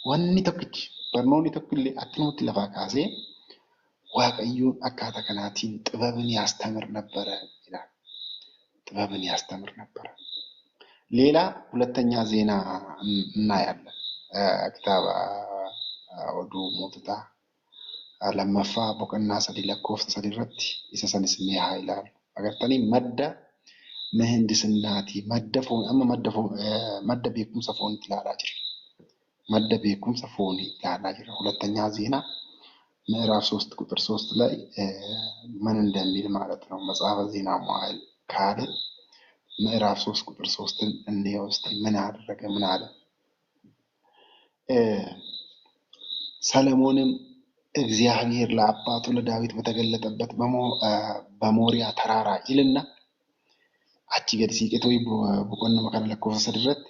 ወኒ ተክች በርኖኒ ተክል አትኑት ለፋካሴ waaqayyoon akkaataa kanaatiin ጥበብን ያስተምር ነበረ ይላል ጥበብን ያስተምር ነበረ ሌላ ሁለተኛ ዜና እናያለን ክታባ ወዱ ሞተታ ለማፋ ቦቀና ሰዲ ለኮፍተ ሰዲ ረት ይሰሰንስ ሚያ ይላል አገርተኒ መደ ምህንድስናati madda foon amma madda beekumsa foonitti ilaalaa jira. Madda beekumsa foonii ilaalaa jira. ሁለተኛ ዜና ምዕራፍ 3 ቁጥር 3 ላይ ምን እንደሚል ማለት ነው። መጽሐፈ ዜና መዋዕል ካልዕ ምዕራፍ 3 ቁጥር 3ን እንየው እስቲ ምን አደረገ ምን አለ? ሰለሞንም እግዚአብሔር ለአባቱ ለዳዊት በተገለጠበት በሞሪያ ተራራ ይልና አቺ ገድ ሲቄቶ በቆነ መካነ ለኮፈሰ ድረት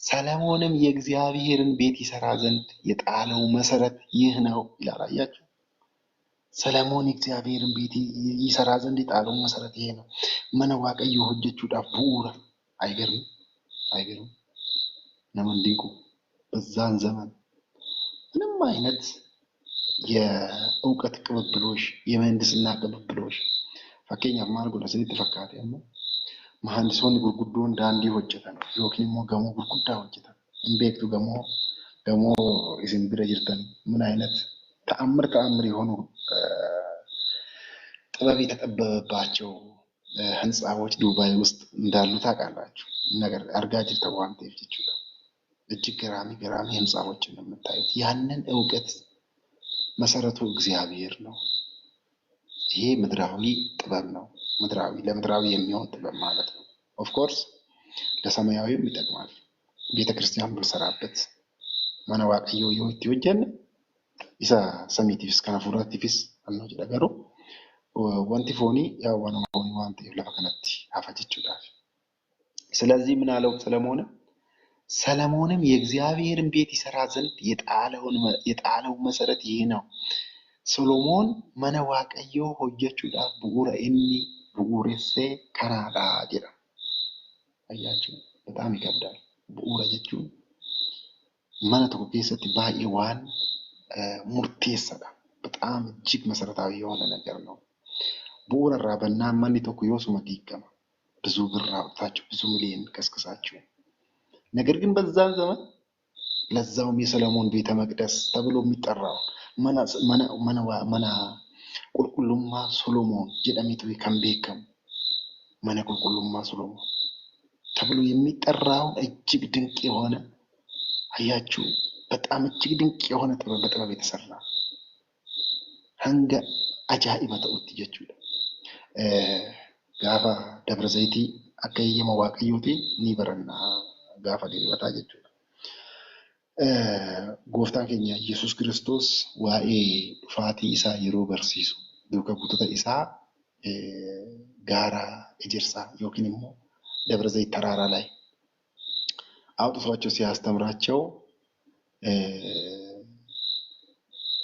ሰለሞንም የእግዚአብሔርን ቤት ይሰራ ዘንድ የጣለው መሰረት ይህ ነው ይላል። አያችሁ ሰለሞን የእግዚአብሔርን ቤት ይሰራ ዘንድ የጣለው መሰረት ይሄ ነው። መነ ዋቀዮ ሆጀቹዳፍ ቡኡራ አይገርም አይገርም ነመን ዲንቁ በዛን ዘመን ምንም አይነት የእውቀት ቅብብሎሽ የምህንድስና ቅብብሎሽ ፈከኛፍ ማርጎ ለሰሊት ተፈካተ ያማ መሐንዲሶን ጉርጉዶን ዳንዲ ሆጀታን ዮኪን ሞ ገሞ ጉርጉዳ ሆጀታን እንቤክቱ ገሞ ኢዝን ቢረ ጅርተን ምን አይነት ተአምር የሆኑ ጥበብ የተጠበበባቸው ህንጻዎች ዱባይ ውስጥ እንዳሉ ታውቃላችሁ። ነገር አርጋጅል ተዋንተ ይችላል እጅግ ገራሚ ህንጻዎችን ነው የምታዩት። ያንን ዕውቀት መሰረቱ እግዚአብሔር ነው። ይሄ ምድራዊ ጥበብ ነው። ለምድራዊ የሚሆን ጥበብ ማለት ነው። ኦፍ ኮርስ ለሰማያዊም ይጠቅማል። ቤተክርስቲያን ብንሰራበት ማነዋቀዮ ይወት ይወጀን ኢሳ ሰሚቲፍስ ከናፉራቲፍስ አኖ ጀዳገሩ ወንቲ ፎኒ ያው ዋናው ዋንቲ ለፈከነቲ አፋጭቹዳል። ስለዚህ ምን አለው ሰለሞንም የእግዚአብሔርን ቤት ይሰራ ዘንድ የጣለው መሰረት ይሄ ነው። ሰሎሞን መነዋቀዮ ሆጀቹዳፍ ቡኡረ ኢኒ ቡኡሬሴ ከናዳ ጀዳ። አያችሁ በጣም ይከብዳል። ቡኡረ ጀቹን ማነ ተኮ ኬሰቲ ባይ ዋን ሙርቴሰዳ በጣም እጅግ መሰረታዊ የሆነ ነገር ነው። ቡኡረ ራበና ማን ተኮ ዮሱመ ዲከማ ብዙ ብር አውጥታችሁ ብዙ ሚሊዮን ከስከሳችሁ ነገር ግን በዛን ዘመን ለዛውም የሰለሞን ቤተ መቅደስ ተብሎ የሚጠራው መና ቁልቁሉማ ሶሎሞን ጀዳሚቱ ከንቤከም መና ቁልቁሉማ ሶሎሞን ተብሎ የሚጠራው እጅግ ድንቅ የሆነ አያችሁ በጣም እጅግ ድንቅ የሆነ በጥበብ የተሰራ አንገ አጃኢባ ተውት ይጀቹ ጋፋ ደብረ ዘይቲ አከየመ ዋቀዮቲ ኒበረና ጋፋ ዲልበታ ጀቹ ጎፍታን ከኛ ኢየሱስ ክርስቶስ ዋኤ ፋቲ ኢሳ ይሮ በርሲሱ ዱከ ቡተተ ኢሳ ጋራ እጀርሳ ዮኪንሞ ደብረ ዘይት ተራራ ላይ አውጥቷቸው ሲያስተምራቸው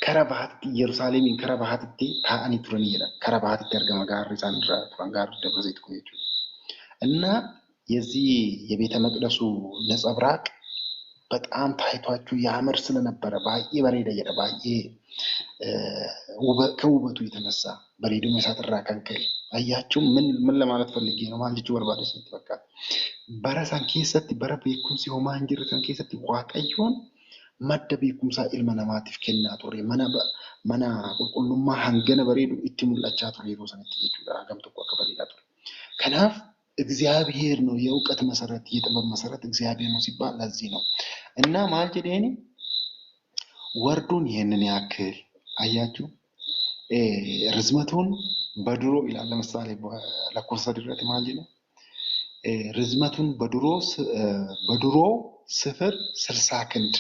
ከረባህት ኢየሩሳሌምን ከረባህት ታአኒ ቱረን ይላል። ከረባህት ተርገመ ጋር ሪሳንድራ ፍራንጋር ደብረ ዘይት ኮኔቹ እና የዚህ የቤተ መቅደሱ ነጸብራቅ በጣም ታይቷችሁ ያምር ስለነበረ ባዬ በሬዳ የደባዬ ከውበቱ የተነሳ በሬዱ መሳተራ ከንከል አያችሁ ምን ለማለት ፈልጌ ነው ማልጁ ወርባደ ሰት በቃ በረሳን ኬሰት በረቤኩም ሲሆን ማንጅርተን ኬሰት ዋቀዮን መደቤኩም ሳኢል መናማቲፍ ከና ጦሬ መና ቁልቁሉማ hanገነ በሬዱ ኢትሙላቻ ጦሬ ሮሰነት ይችላል አገምቶ ከበሬዳ ጦሬ ከናፍ እግዚአብሔር ነው የእውቀት መሰረት የጥበብ መሰረት እግዚአብሔር ነው ሲባል ለዚህ ነው እና ማልጀዴኒ ወርዱን ይሄንን ያክል አያችሁ ርዝመቱን በድሮ ይላል ለምሳሌ ለኮርሳ ድረት ማልጀ ነው ርዝመቱን በድሮ ስፍር 60 ክንድ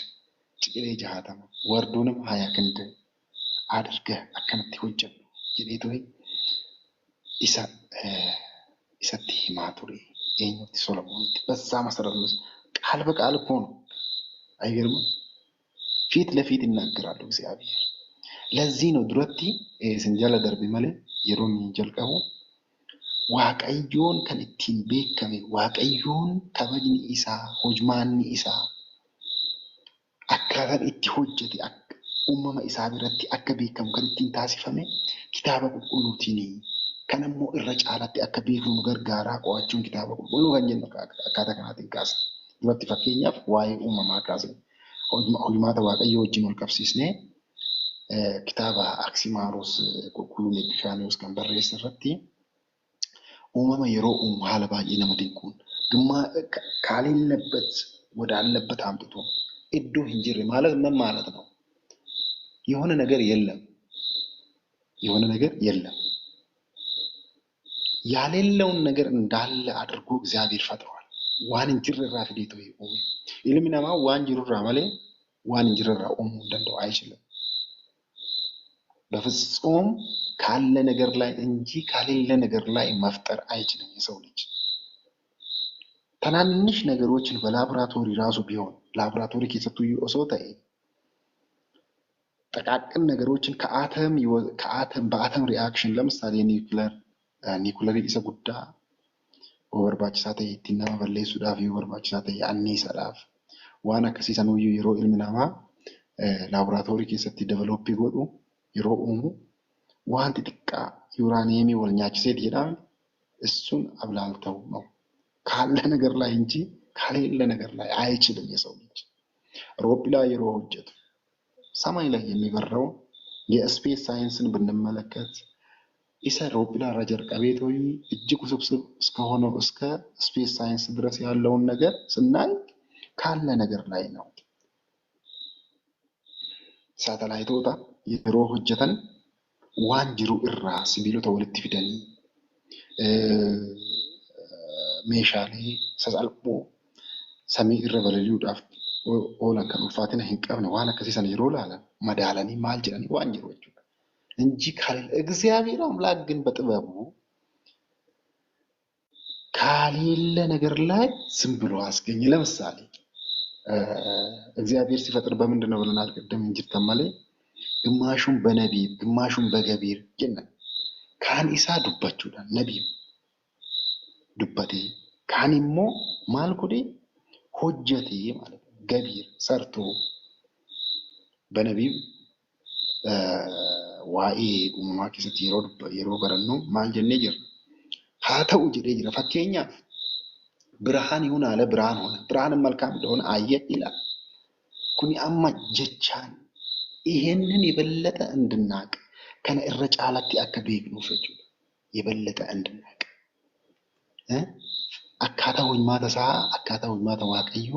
ጭቅሌ ጃሃተማ ወርዱንም 20 ክንድ አድርገ አከነቲ ሆጀ ጀዴቶ ኢሰቲ ማቱሪ ኤኞቲ ሶሎሞን በዛ መሰረት ነው ቃል በቃል እኮ ነው አይገርም ፊት ለፊት ይናገራሉ እግዚአብሔር ለዚህ ነው ድረቲ ስንጀለ ደርቢ ማለ የሮን ጀልቀው ዋቀዮን ከንቲን ቤከሜ ዋቀዮን ከበጅኒ ኢሳ ሆጅማኒ ኢሳ አካራን ኢቲ ሆጀቲ ኡመማ ኢሳ ቢረቲ አከ ቤከም ከንቲን ታሲፈሜ ኪታበ ቁልቁሉቲኒ ከነሞ እረጫላቲ አከ ቤከም ገርጋራ ቆዋቹን ኪታበ ቁልቁሉ ገኘን አካታ ከናቲን ካስ ይወት ፈከኛፍ ዋይ ኡመማ ካስ ሆጅማተ ዋቀዮ ወጅን ወልቀብሲስኔ ኪታባ አክሲማሮስ ቁልቁሉ ለዲፋኒውስ ከንበረ ይሰረቲ uumama yeroo uumu haala baay'ee nama dinquun ካሌለበት ወዳለበት አምጥቶ እዶ እንጅሪ ማለት ምን ማለት ነው? የሆነ ነገር የለም ያሌለውን ነገር እንዳለ አድርጎ እግዚአብሔር ፈጥሯል። ዋን እንጅርራ ፍዲቶ ይቆም ኢልሚናማ ዋን ጅሩራ ማለት ዋን እንጅርራ ኡሙ እንደው አይችልም። በፍጹም ካለ ነገር ላይ እንጂ ካሌለ ነገር ላይ መፍጠር አይችልም የሰው ልጅ። ትናንሽ ነገሮችን በላቦራቶሪ ራሱ ቢሆን ላቦራቶሪ ከሰጡ ይወሶታል ጠቃቅን ነገሮችን በአተም ሪአክሽን ለምሳሌ ኒኩለር ኢሰ ጉዳ ወበርባችሳ ተይ ቲናማ በለሱዳፍ ወበርባችሳ ተይ አኒሰዳፍ ዋና ከሲሰኑ የሮ ኢልሚናማ ላቦራቶሪ ከሰጥ ዲቨሎፕ ይጎዱ የሮ ኡሙ ዋንት ጥቃ ዩራኒየም ወልኛችሴት ይላል እሱን አብላልተው ነው ካለ ነገር ላይ እንጂ ካሌለ ነገር ላይ አይችልም የሰው ልጅ። ሮፕላ የሮ ሆጀቱ ሰማይ ላይ የሚበረው የስፔስ ሳይንስን ብንመለከት ኢሰ ሮፕላ ረጀር ቀቤቶይ እጅግ ውስብስብ እስከሆነው እስከ ስፔስ ሳይንስ ድረስ ያለውን ነገር ስናይ ካለ ነገር ላይ ነው። ሳተላይቶታ የሮ ሆጀተን ዋን ጅሩ ኢራ ሲቢሎታ ወልቲ ፊደኒ ሜሻሌ ሰሳልቦ ሰሚ ኢራ በለሊውዳፍ ኦላን kan ulfaatina hin qabne waan akkasiisan yeroo laalan madaalanii maal jedhanii waan jiru jechuudha እንጂ ካሌለ እግዚአብሔር አምላክ ግን በጥበቡ ካሌለ ነገር ላይ ዝም ብሎ አስገኘ። ለምሳሌ እግዚአብሔር ሲፈጥር በምንድነው ብለናል ቀደም እንጂ ተማለ ግማሹን በነቢብ ግማሹን በገቢር ጀነ ካን ኢሳ ዱባቹዳ ነቢብ ዱባቴ ካንሞ ማልኩዲ ሆጀቴ ማለት ገቢር ሰርቶ በነቢብ ዋኢ ኡማ ከሰት የሮ በረኑ ማል ጀነ ጀር ሃተው ጀደ ጀረ ፈከኛ ብርሃን ይሁን አለ ብርሃን ሆነ ብርሃን መልካም እንደሆነ አየ ይላል። ኩኒ አማ ጀቻን ይሄንን የበለጠ እንድናቅ ከነ እረጫላቲ አከቤክ ነው ፈጁ የበለጠ እንድናቅ አካታው ማተሳ አካታው ማተዋቀዩ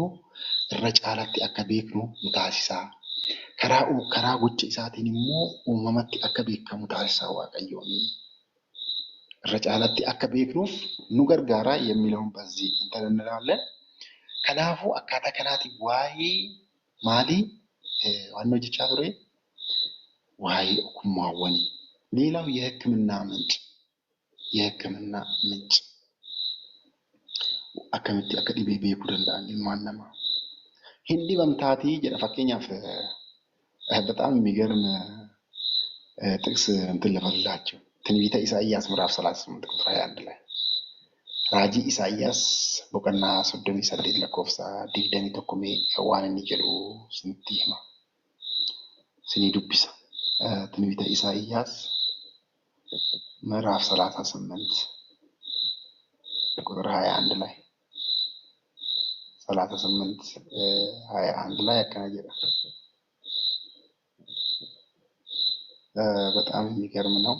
እረጫላቲ አከቤክ ነው ሙታሲሳ ከራ ጉጭ ኢሳቲንሞ ኡመመት አከቤክ ከሙታሲሳ ዋቀዩኒ እረጫላቲ አከቤክ ነው ኑገርጋራ የሚለውን በዚህ እንተነናለን። ከናፉ አካታ ከናቲ ዋይ ማሊ ዋናው ጅቻ ቱሬ ዋይ ኩማወኒ ሌላው የህክምና ምንጭ አከምቲ አከዲቤ ቤኩደንዳን ማነማ ሂንዲ በምታቲ ጀደ ፈከኛፍ በጣም የሚገርም ጥቅስ እንትን ለፈላቸው ትንቢተ ኢሳይያስ ምዕራፍ 38 ቁጥር 21 ላይ ራጂ ኢሳይያስ በቀና ሶዶሚ ሰሌት ለኮፍሳ ዲግደሚ ተኩሜ ዋንኒ ጀዱ ስንቲማ ስኒ ዱቢሳ ትንቢተ ኢሳይያስ ምዕራፍ 38 ቁጥር 21 ላይ 38 21 ላይ ያከናጀረ በጣም የሚገርም ነው።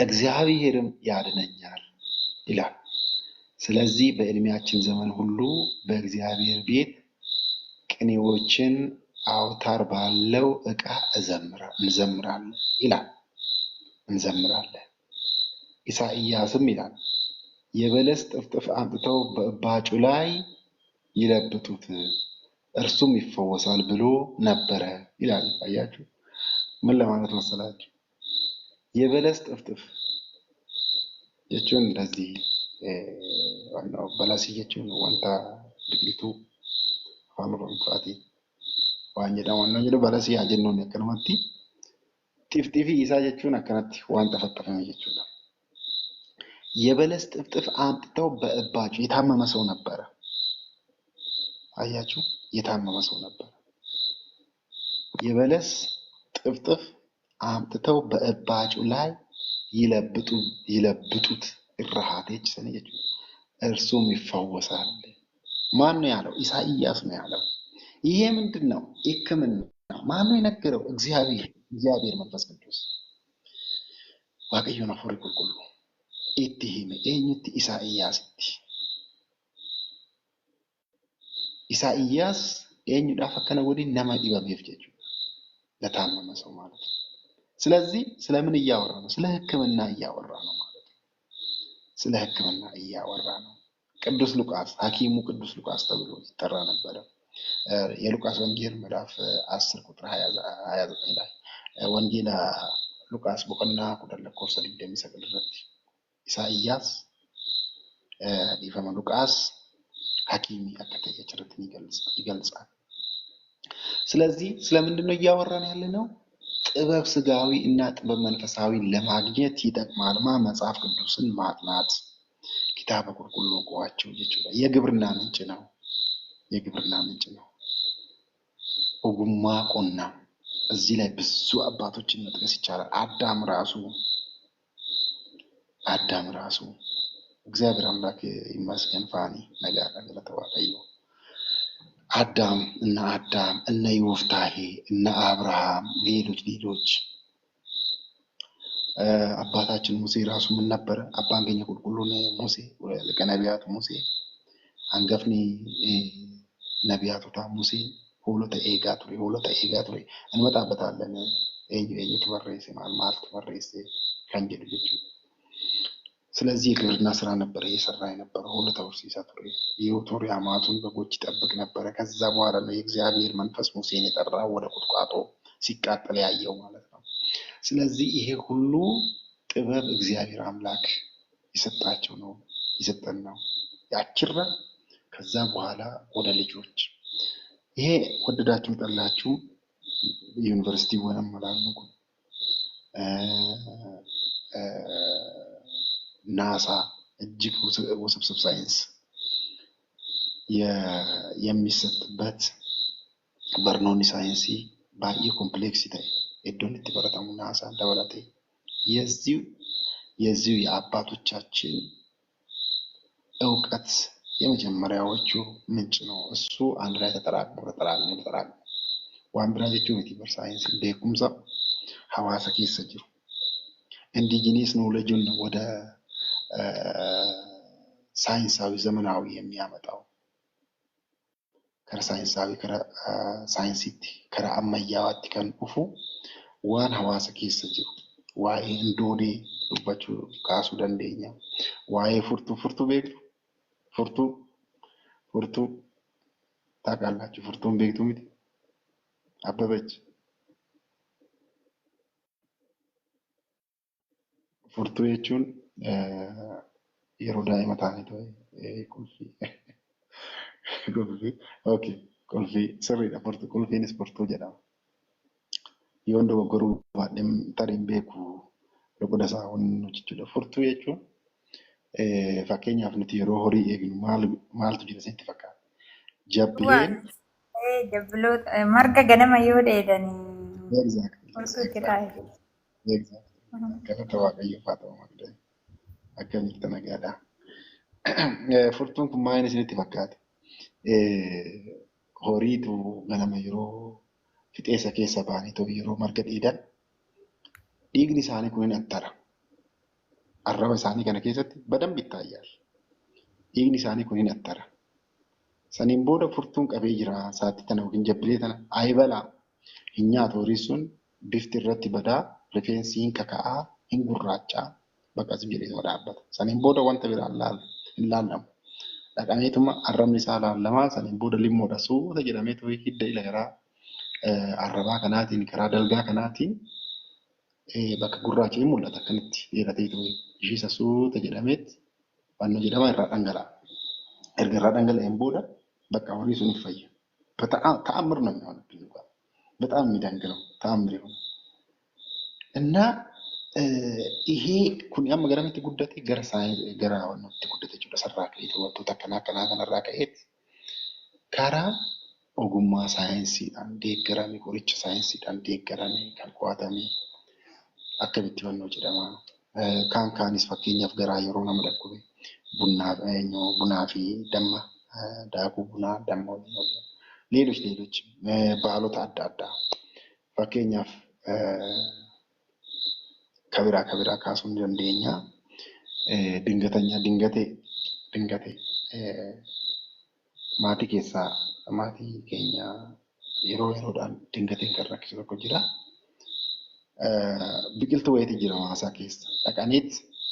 እግዚአብሔርም ያድነኛል ይላል። ስለዚህ በእድሜያችን ዘመን ሁሉ በእግዚአብሔር ቤት ቅኔዎችን አውታር ባለው ዕቃ እንዘምራለን ይላል። ኢሳይያስም ይላል የበለስ ጥፍጥፍ አምጥተው በእባጩ ላይ ይለብጡት እርሱም ይፈወሳል ብሎ ነበረ ይላል። አያችሁ ምን ለማለት መሰላችሁ? የበለስ ጥፍጥፍ የቹን እንደዚህ ዋናው በላሲ የቹን ወንታ ድግሪቱ አፋኑ በምፋቲ ዋንጀዳ ዋናው ጀደ በላሲ ያጀነው ነከነመቲ ጢፍጢፊ ኢሳ የቹን አከናቲ ዋን ተፈጠፈ የቹን የበለስ ጥፍጥፍ አምጥተው በእባጩ የታመመ ሰው ነበረ። አያችሁ የታመመ ሰው ነበረ። የበለስ ጥፍጥፍ አምጥተው በእባጩ ላይ ይለብጡት እራሃቴች ሰነየች እርሱም ይፈወሳል። ማን ነው ያለው? ኢሳይያስ ነው ያለው። ይሄ ምንድነው? ሕክምና ማን ነው የነገረው? እግዚአብሔር መንፈስ ቅዱስ። Waaqayyoon Hafuurri Qulqulluu itti hime eenyutti? Isaa'iyyaasitti. Isaa'iyyaas eenyudhaaf akkana godhe? Nama dhibameef jechuudha. ለታመመ ሰው ማለት ነው። ስለዚህ ስለምን እያወራ ነው? ስለ ሕክምና እያወራ ነው ማለት ነው። ስለ ሕክምና እያወራ ነው። ቅዱስ ሉቃስ ሐኪሙ ቅዱስ ሉቃስ ተብሎ ይጠራ ነበረ። የሉቃስ ወንጌል ምዕራፍ 10 ቁጥር 29 ላይ ወንጌላ ሉቃስ ቦቀና ቁጥር ለኮፍሰ እንደሚሰቅል ድረስ ኢሳይያስ ዲፈማ ሉቃስ ሐኪሚ አከተየ ጭርትን ይገልጻል። ስለዚህ ስለምንድን ነው እያወራን ያለ ነው? ጥበብ ስጋዊ እና ጥበብ መንፈሳዊ ለማግኘት ይጠቅማል። መጽሐፍ ቅዱስን ማጥናት ኪታበ ቁልቁሉ ቆዋቸው ይችላል። የግብርና ምንጭ ነው። የግብርና ምንጭ ነው። ኦጉማ ቆና እዚህ ላይ ብዙ አባቶችን መጥቀስ ይቻላል። አዳም ራሱ እግዚአብሔር አምላክ ይመስገን ፋኒ ነገር ለተዋቀዩ አዳም እነ ዮፍታሔ እነ አብርሃም ሌሎች አባታችን ሙሴ ራሱ ምን ነበረ? አባን ገኘ ቁልቁሉን ሙሴ ለነቢያቱ ሙሴ አንገፍኒ ነቢያቱታ ሙሴ ሆሎተ ኤጋ ቱሬ እንመጣበታለን። ኤኙ ተበረይሴ ማለት ተበረይሴ ከንጀል ልጅ ስለዚህ የግብርና ስራ ነበረ እየሰራ የነበረው። ሆሎተ ወርሲሳ ቱሬ የቶሪ አማቱን በጎች ይጠብቅ ነበረ። ከዛ በኋላ ነው የእግዚአብሔር መንፈስ ሙሴን የጠራው ወደ ቁጥቋጦ ሲቃጠል ያየው ማለት ነው። ስለዚህ ይሄ ሁሉ ጥበብ እግዚአብሔር አምላክ የሰጣቸው ነው የሰጠን ነው ያችራ። ከዛ በኋላ ወደ ልጆች ይሄ ወደዳችሁ ጠላችሁ ዩኒቨርሲቲ ወንም ማለት ነው ናሳ እጅግ ውስብስብ ሳይንስ የሚሰጥበት በርኖኒ ሳይንሲ ባየ ኮምፕሌክስ ታይ እዶን ተበረታሙ ናሳ ዳወላቴ የዚሁ የአባቶቻችን እውቀት የመጀመሪያዎቹ ምንጭ ነው። እሱ አንድ ላይ ተጠራቅሞ ዋን ብራጀቹ ሜቲቨር ሳይንስ ቤኩምሳ ሐዋሳ ኬሰ ጅሩ ኢንዲጂነስ ኖሌጅን ወደ ሳይንሳዊ ዘመናዊ የሚያመጣው ከረ ሳይንሲቲ ከረ አመያዋቲ ከን ኡፉ ዋን ሐዋሳ ኬሰ ጅሩ ዋኤ እንዶዴ ዱባቹ ካሱ ደንደኛ ዋኤ ፉርቱ ቤክቱ ፉርቱ ታውቃላችሁ? ፉርቱን ቤክቱ ሚት አበበች ፉርቱ የቹን የሮዳ ይመታኔት ወይ ቁልፊ ኦኬ ቁልፊ ስሪዳ ፉርቱ ቁልፊን ስፖርቱ ጀዳማ የወንዶ ወገሩ ባደም ታሪም ቤኩ ለቆዳሳ ወንኖችቹ ፉርቱ የቹን fakkeenyaaf nuti yeroo horii eegnu maaltu jira sitti fakkaata? Jabbileen
marga ganama yoo dheedanii
galata waaqayyoof haa ta'u malee akkamitti nagaadha. Furtuun kun maal isinitti fakkaata? Horiitu ganama yeroo fixeessa keessa ba'anii ta'u yeroo marga dheedan dhiigni isaanii kun attara. Arraba isaanii kana keessatti badam bittaayyaal. Dhiigni isaanii kun hin attara. Saniin booda furtuun qabee jira saatti tana yookiin jabbilee tana aybalaa hin nyaatu horiin sun bifti irratti badaa rifeensi hin kaka'aa hin gurraachaa bakka asim jedhee dhaabbata. Saniin booda wanta biraan hin laallamu. Dhaqameetuma arrabni isaa laallamaa saniin booda limmoodha suuta jedhamee ta'uu hidda ila garaa arrabaa kanaatiin karaa dalgaa kanaatiin bakka gurraacha hin mul'ata akkanitti dheeratee ta'uu ishisa suuta jedhameet wanno jedhama irraa dhangala'a. Erga irraa dhangala'een booda bakka horii sun fayya. ተአምር ነው የሚሆንብኝ እንኳን በጣም የሚደንቅ ነው ተአምር ይሆን እና ይሄ ኩን ያም ገራሚት ጉዳቴ ገራ ወንት ጉዳቴ ጭ ለሰራከ የተወጡ ተከናከና ከነራ ከኤት ካራ ኦጉማ ሳይንስ አንዴ ገራሚ ቆርጭ ሳይንስ አንዴ ገራሚ ካልቋታሚ አከብት ወንኖ ጭደማ ካንካኒስ ፈከኛፍ ገራ የሮ ነመደኩ ቡና ፊ ደማ ዳኩ ቡና ደማ ሌሎች ባህሎት አዳዳ ፈከኛፍ ከቢራ ካሱን ደንደኛ ድንገተኛ ድንገቴ maatii keessaa maatii keenya yeroo yeroodhaan dingateen kan rakkisu tokko jira. Biqiltuu wayiitii jira maasaa keessa dhaqaniit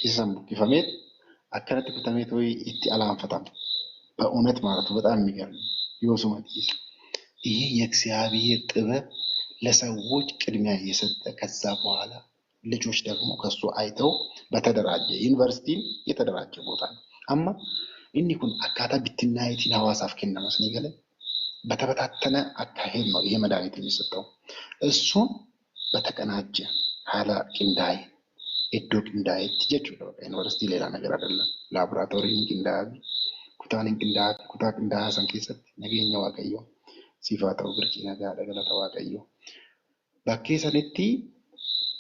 isa buqqifameet akkanatti kutamee tooyi itti alaanfatama. በእውነት ማለት በጣም የሚገርም የወሱማ ዲስ ይሄ የእግዚአብሔር ጥበብ ለሰዎች ቅድሚያ እየሰጠ ከዛ በኋላ ልጆች ደግሞ ከሱ አይተው በተደራጀ ዩኒቨርሲቲን የተደራጀ ቦታ ነው። አማ inni kun akkaataa bittinnaayitiin hawaasaaf kennamas ni gale በተበታተነ አካሄድ ነው ይሄ መድኃኒት የሚሰጠው እሱን በተቀናጀ ሀላ ቅንዳይ እዶ ቅንዳይ ትጀቹ ነው ዩኒቨርሲቲ ሌላ ነገር አይደለም ላቦራቶሪ ቅንዳይ ኩታን ቅንዳይ ሰንኪሰት ነገኛ ዋቀዮ ሲፋታው ብርቂ ነጋ ደገለታ ዋቀዮ ባኬሰንቲ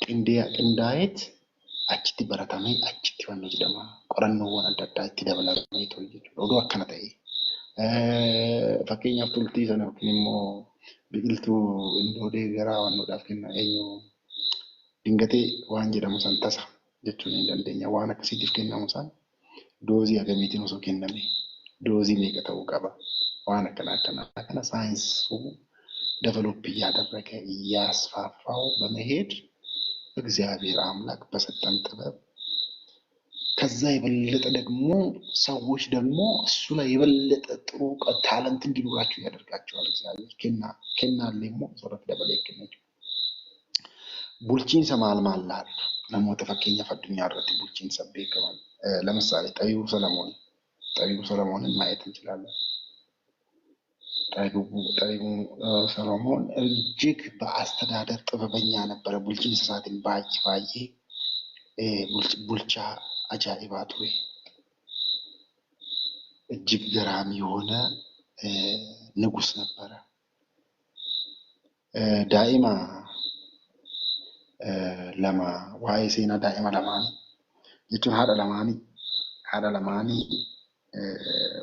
ቅንዳይት achitti baratamee achitti wanni jedhama qorannoowwan adda addaa itti dabalamee ta'u jechuudha. Oduu akkana ta'e fakkeenyaaf tultii sana yookiin immoo biqiltuu indoodee garaa wannoodhaaf kenna eenyu dingatee waan jedhamu san tasa jechuun hin dandeenya. Waan akkasiitiif kennamu san doozii agamiitiin osoo kenname doozii meeqa ta'uu qaba waan akkana saayinsuu developii ያደረገ እያስፋፋው በመሄድ እግዚአብሔር አምላክ በሰጠን ጥበብ ከዛ የበለጠ ደግሞ ሰዎች ደግሞ እሱ ላይ የበለጠ ጥሩ ታለንት እንዲኖራቸው ያደርጋቸዋል። እግዚአብሔር ከና ለሞ ሰረት ደበለ ይከነጭ ቡልቺን ሰማልማላል ለሞተ ፈከኛ ፈዱኛ አረቲ ቡልቺን ሰቤ ከማል ለምሳሌ ጠቢቡ ሰለሞንን ማየት እንችላለን። ጠቢቡ ሰሎሞን እጅግ በአስተዳደር ጥበበኛ ነበረ። ቡልቺን እንስሳትን ባየ ቡልቻ አጃኢባት ወይ እጅግ ገራሚ የሆነ ንጉስ ነበረ። ዳኢማ ለማ ዋይ ሴና ዳኢማ ለማኒ jechuun haadha lamaanii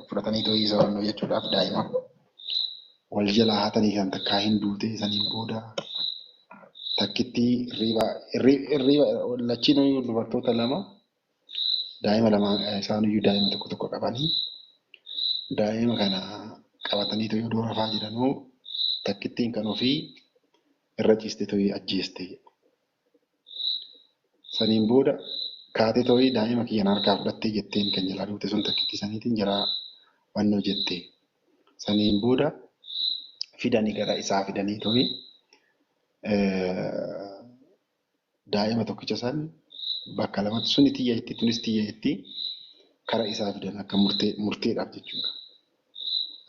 fudhatanii too'ii isa wannoo jechuudhaaf daa'ima wal jala haatanii kan takkaa hin duute saniin booda takkitti irriiba lachiin dubartoota lama daa'ima lama isaaniyyuu daa'ima tokko qabanii daa'ima kana qabatanii too'ii oduu rafaa jiranuu takkittiin kan ofii irra ciiste too'ii ajjeeste saniin booda kaatee too'ii daa'ima kiyyan harkaa fudhattee jetteen kan jalaa duute sun takkitti saniitiin jalaa wannoo jette saniin booda fidanii gara isaa fidanii too'ii daa'ima tokkicha san bakka lamatti sun tiyya itti tunis tiyya itti kara isaa fidan akka murteedhaaf jechuudha.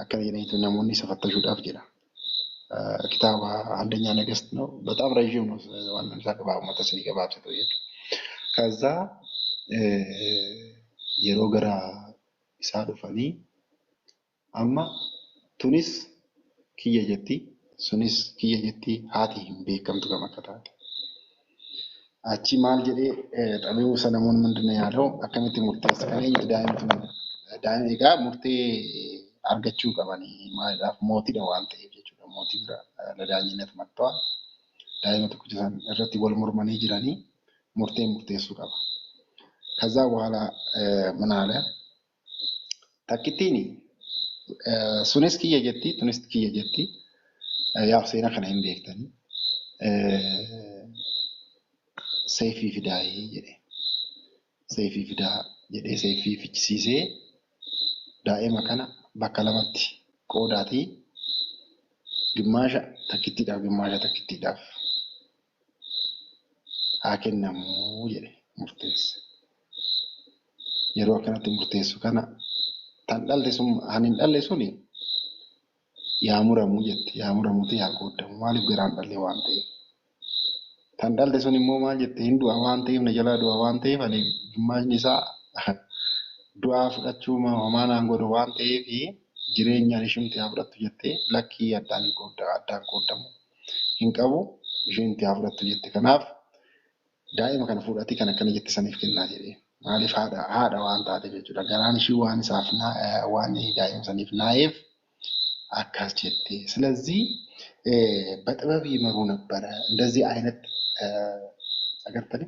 Akka jedhaniitu namoonni isa fattashuudhaaf jedha. Kitaaba አንደኛ ነገሥት ነው። በጣም ረዥም ነው። ዋናው ሳቀባው መተሰኒ ገባብሰ ተው ይሄ ከዛ yeroo gara isaa dhufanii amma tunis kiyya jetti sunis kiyya jetti haati hin beekamtu gama akka taate achi maal jedhee xabiibu Solomoon ምንድነው ያለው akkamitti murteessa kan eenyu daa'ima egaa murtee argachuu qabanii maaliidhaaf mootiidha waan ta'eef jechuudha mootii bira ladaanyinat maxxaa daa'ima tokkicha san irratti wal mormanii jiranii murteessuu qaba ከዛ በኋላ ምን አለ ታክቲኒ ሱነስ ኪየ ጀቲ ቱንስ ኪየ ጀቲ ያው ሴና ከነ ኢምቤክተኒ ሰይፊ ፊዳይ ጀዴ ሰይፊ ፊቺሲሴ ዳኢማ ከነ በከለመቲ ቆዳቲ ግማሻ ተክቲዳፍ አከነሙ ጀዴ ሙርቴስ yeroo kanatti murteessu kana tan dhalle sun hanin dhalle suni yaamuramu jette yaamuramuti yaaqoodamu maaliif garaan dhalle waan ta'eef tan dhalle sun immoo maal jette hin du'a waan ta'eef na jalaa du'a waan ta'eef ani gimmaashni isaa du'aa fudhachuu homaan godhu waan ta'eef jireenyaan ishumti haa fudhattu jettee lakkii addaan qoodamu hin qabu ishumti haa fudhattu jette kanaaf daa'ima kana fudhatii kan akkana jette saniif kennaa jedhee maaliif haadha waan taate jechuudha garaan ishii waan isaaf waan daa'ima saniif naa'eef አካስ ጀቴ ስለዚህ በጥበብ ይመሩ ነበር እንደዚህ አይነት አገርተን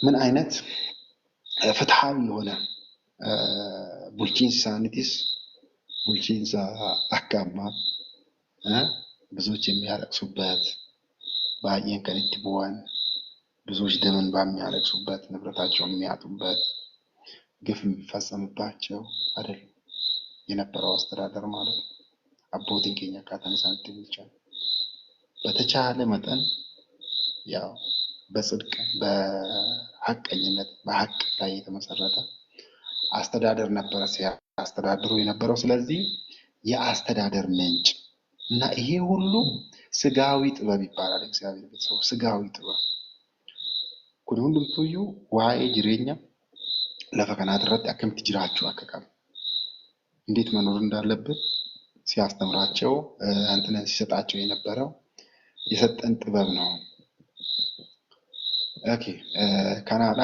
ምን አይነት ፍትሃዊ የሆነ ቡልቺንሳ ሳኒቲስ ቡልቺንሳ አካማ ብዙዎች የሚያለቅሱበት ባየን ከንቲ በዋን ብዙዎች ደምን በሚያለቅሱበት ንብረታቸውን የሚያጡበት ግፍ የሚፈጸምባቸው አይደል የነበረው አስተዳደር ማለት ነው። አቦቲን ኬኛ ካታን ሳንቲ ብቻ በተቻለ መጠን ያው በጽድቅ በሐቀኝነት በሐቅ ላይ የተመሰረተ አስተዳደር ነበረ ሲያስተዳድሩ የነበረው። ስለዚህ የአስተዳደር ምንጭ እና ይሄ ሁሉ ስጋዊ ጥበብ ይባላል። እግዚአብሔር ቤተሰቡ ስጋዊ ጥበብ ኩን ሁንዱምቱዩ ዋኤ ጅሬኛ ለፈ ከናት irratti akkamitti jiraachuu akka qabu እንዴት መኖር እንዳለበት ሲያስተምራቸው እንትን ሲሰጣቸው የነበረው የሰጠን ጥበብ ነው። ኦኬ ካናዳ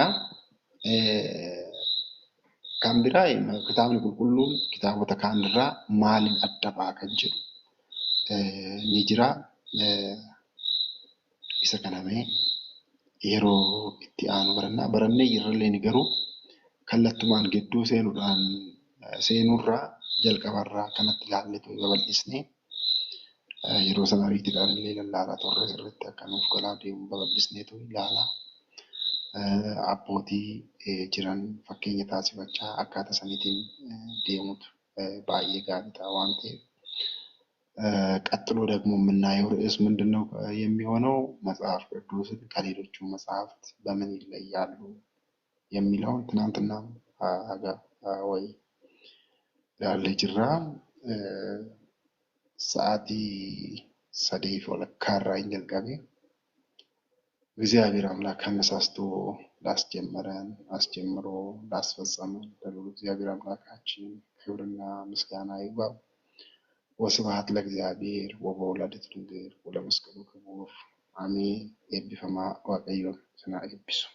ካምቢራይ ክታብን ቁልቁሉን ኪታቦተ ካንድራ ማሊን አደባ ከንጅሩ ኒጅራ isa kaname yeroo itti aanu barannee jirrallee ni garuu kallattumaan gidduu seenurraa jalqabarraa kanatti ilaalletu babal'isnee yeroo sana ariitiidhaan illee lallaalaa turre irratti akka nuuf galaa deemu babal'isneetu ilaalaa abbootii jiran fakkeenya taasifachaa akkaataa saniitiin deemutu baay'ee gaarii ta'a waan ta'eef ቀጥሎ ደግሞ የምናየው ርዕስ ምንድነው የሚሆነው? መጽሐፍ ቅዱስን ከሌሎቹ መጽሐፍት በምን ይለያሉ የሚለውን ትናንትና ወይ ለጅራ ሰዓቲ ሰዴፍ ወለካራ እንጀልቀቤ እግዚአብሔር አምላክ አነሳስቶ ላስጀመረን አስጀምሮ ላስፈጸመን ለልዑል እግዚአብሔር አምላካችን ክብርና ምስጋና ይግባው። ወስብሐት ለእግዚአብሔር ወበወላዲቱ ድንግል ወለመስቀሉ ክቡር አሜን። ኤቢፈማ waaqayyo sana eebbisu.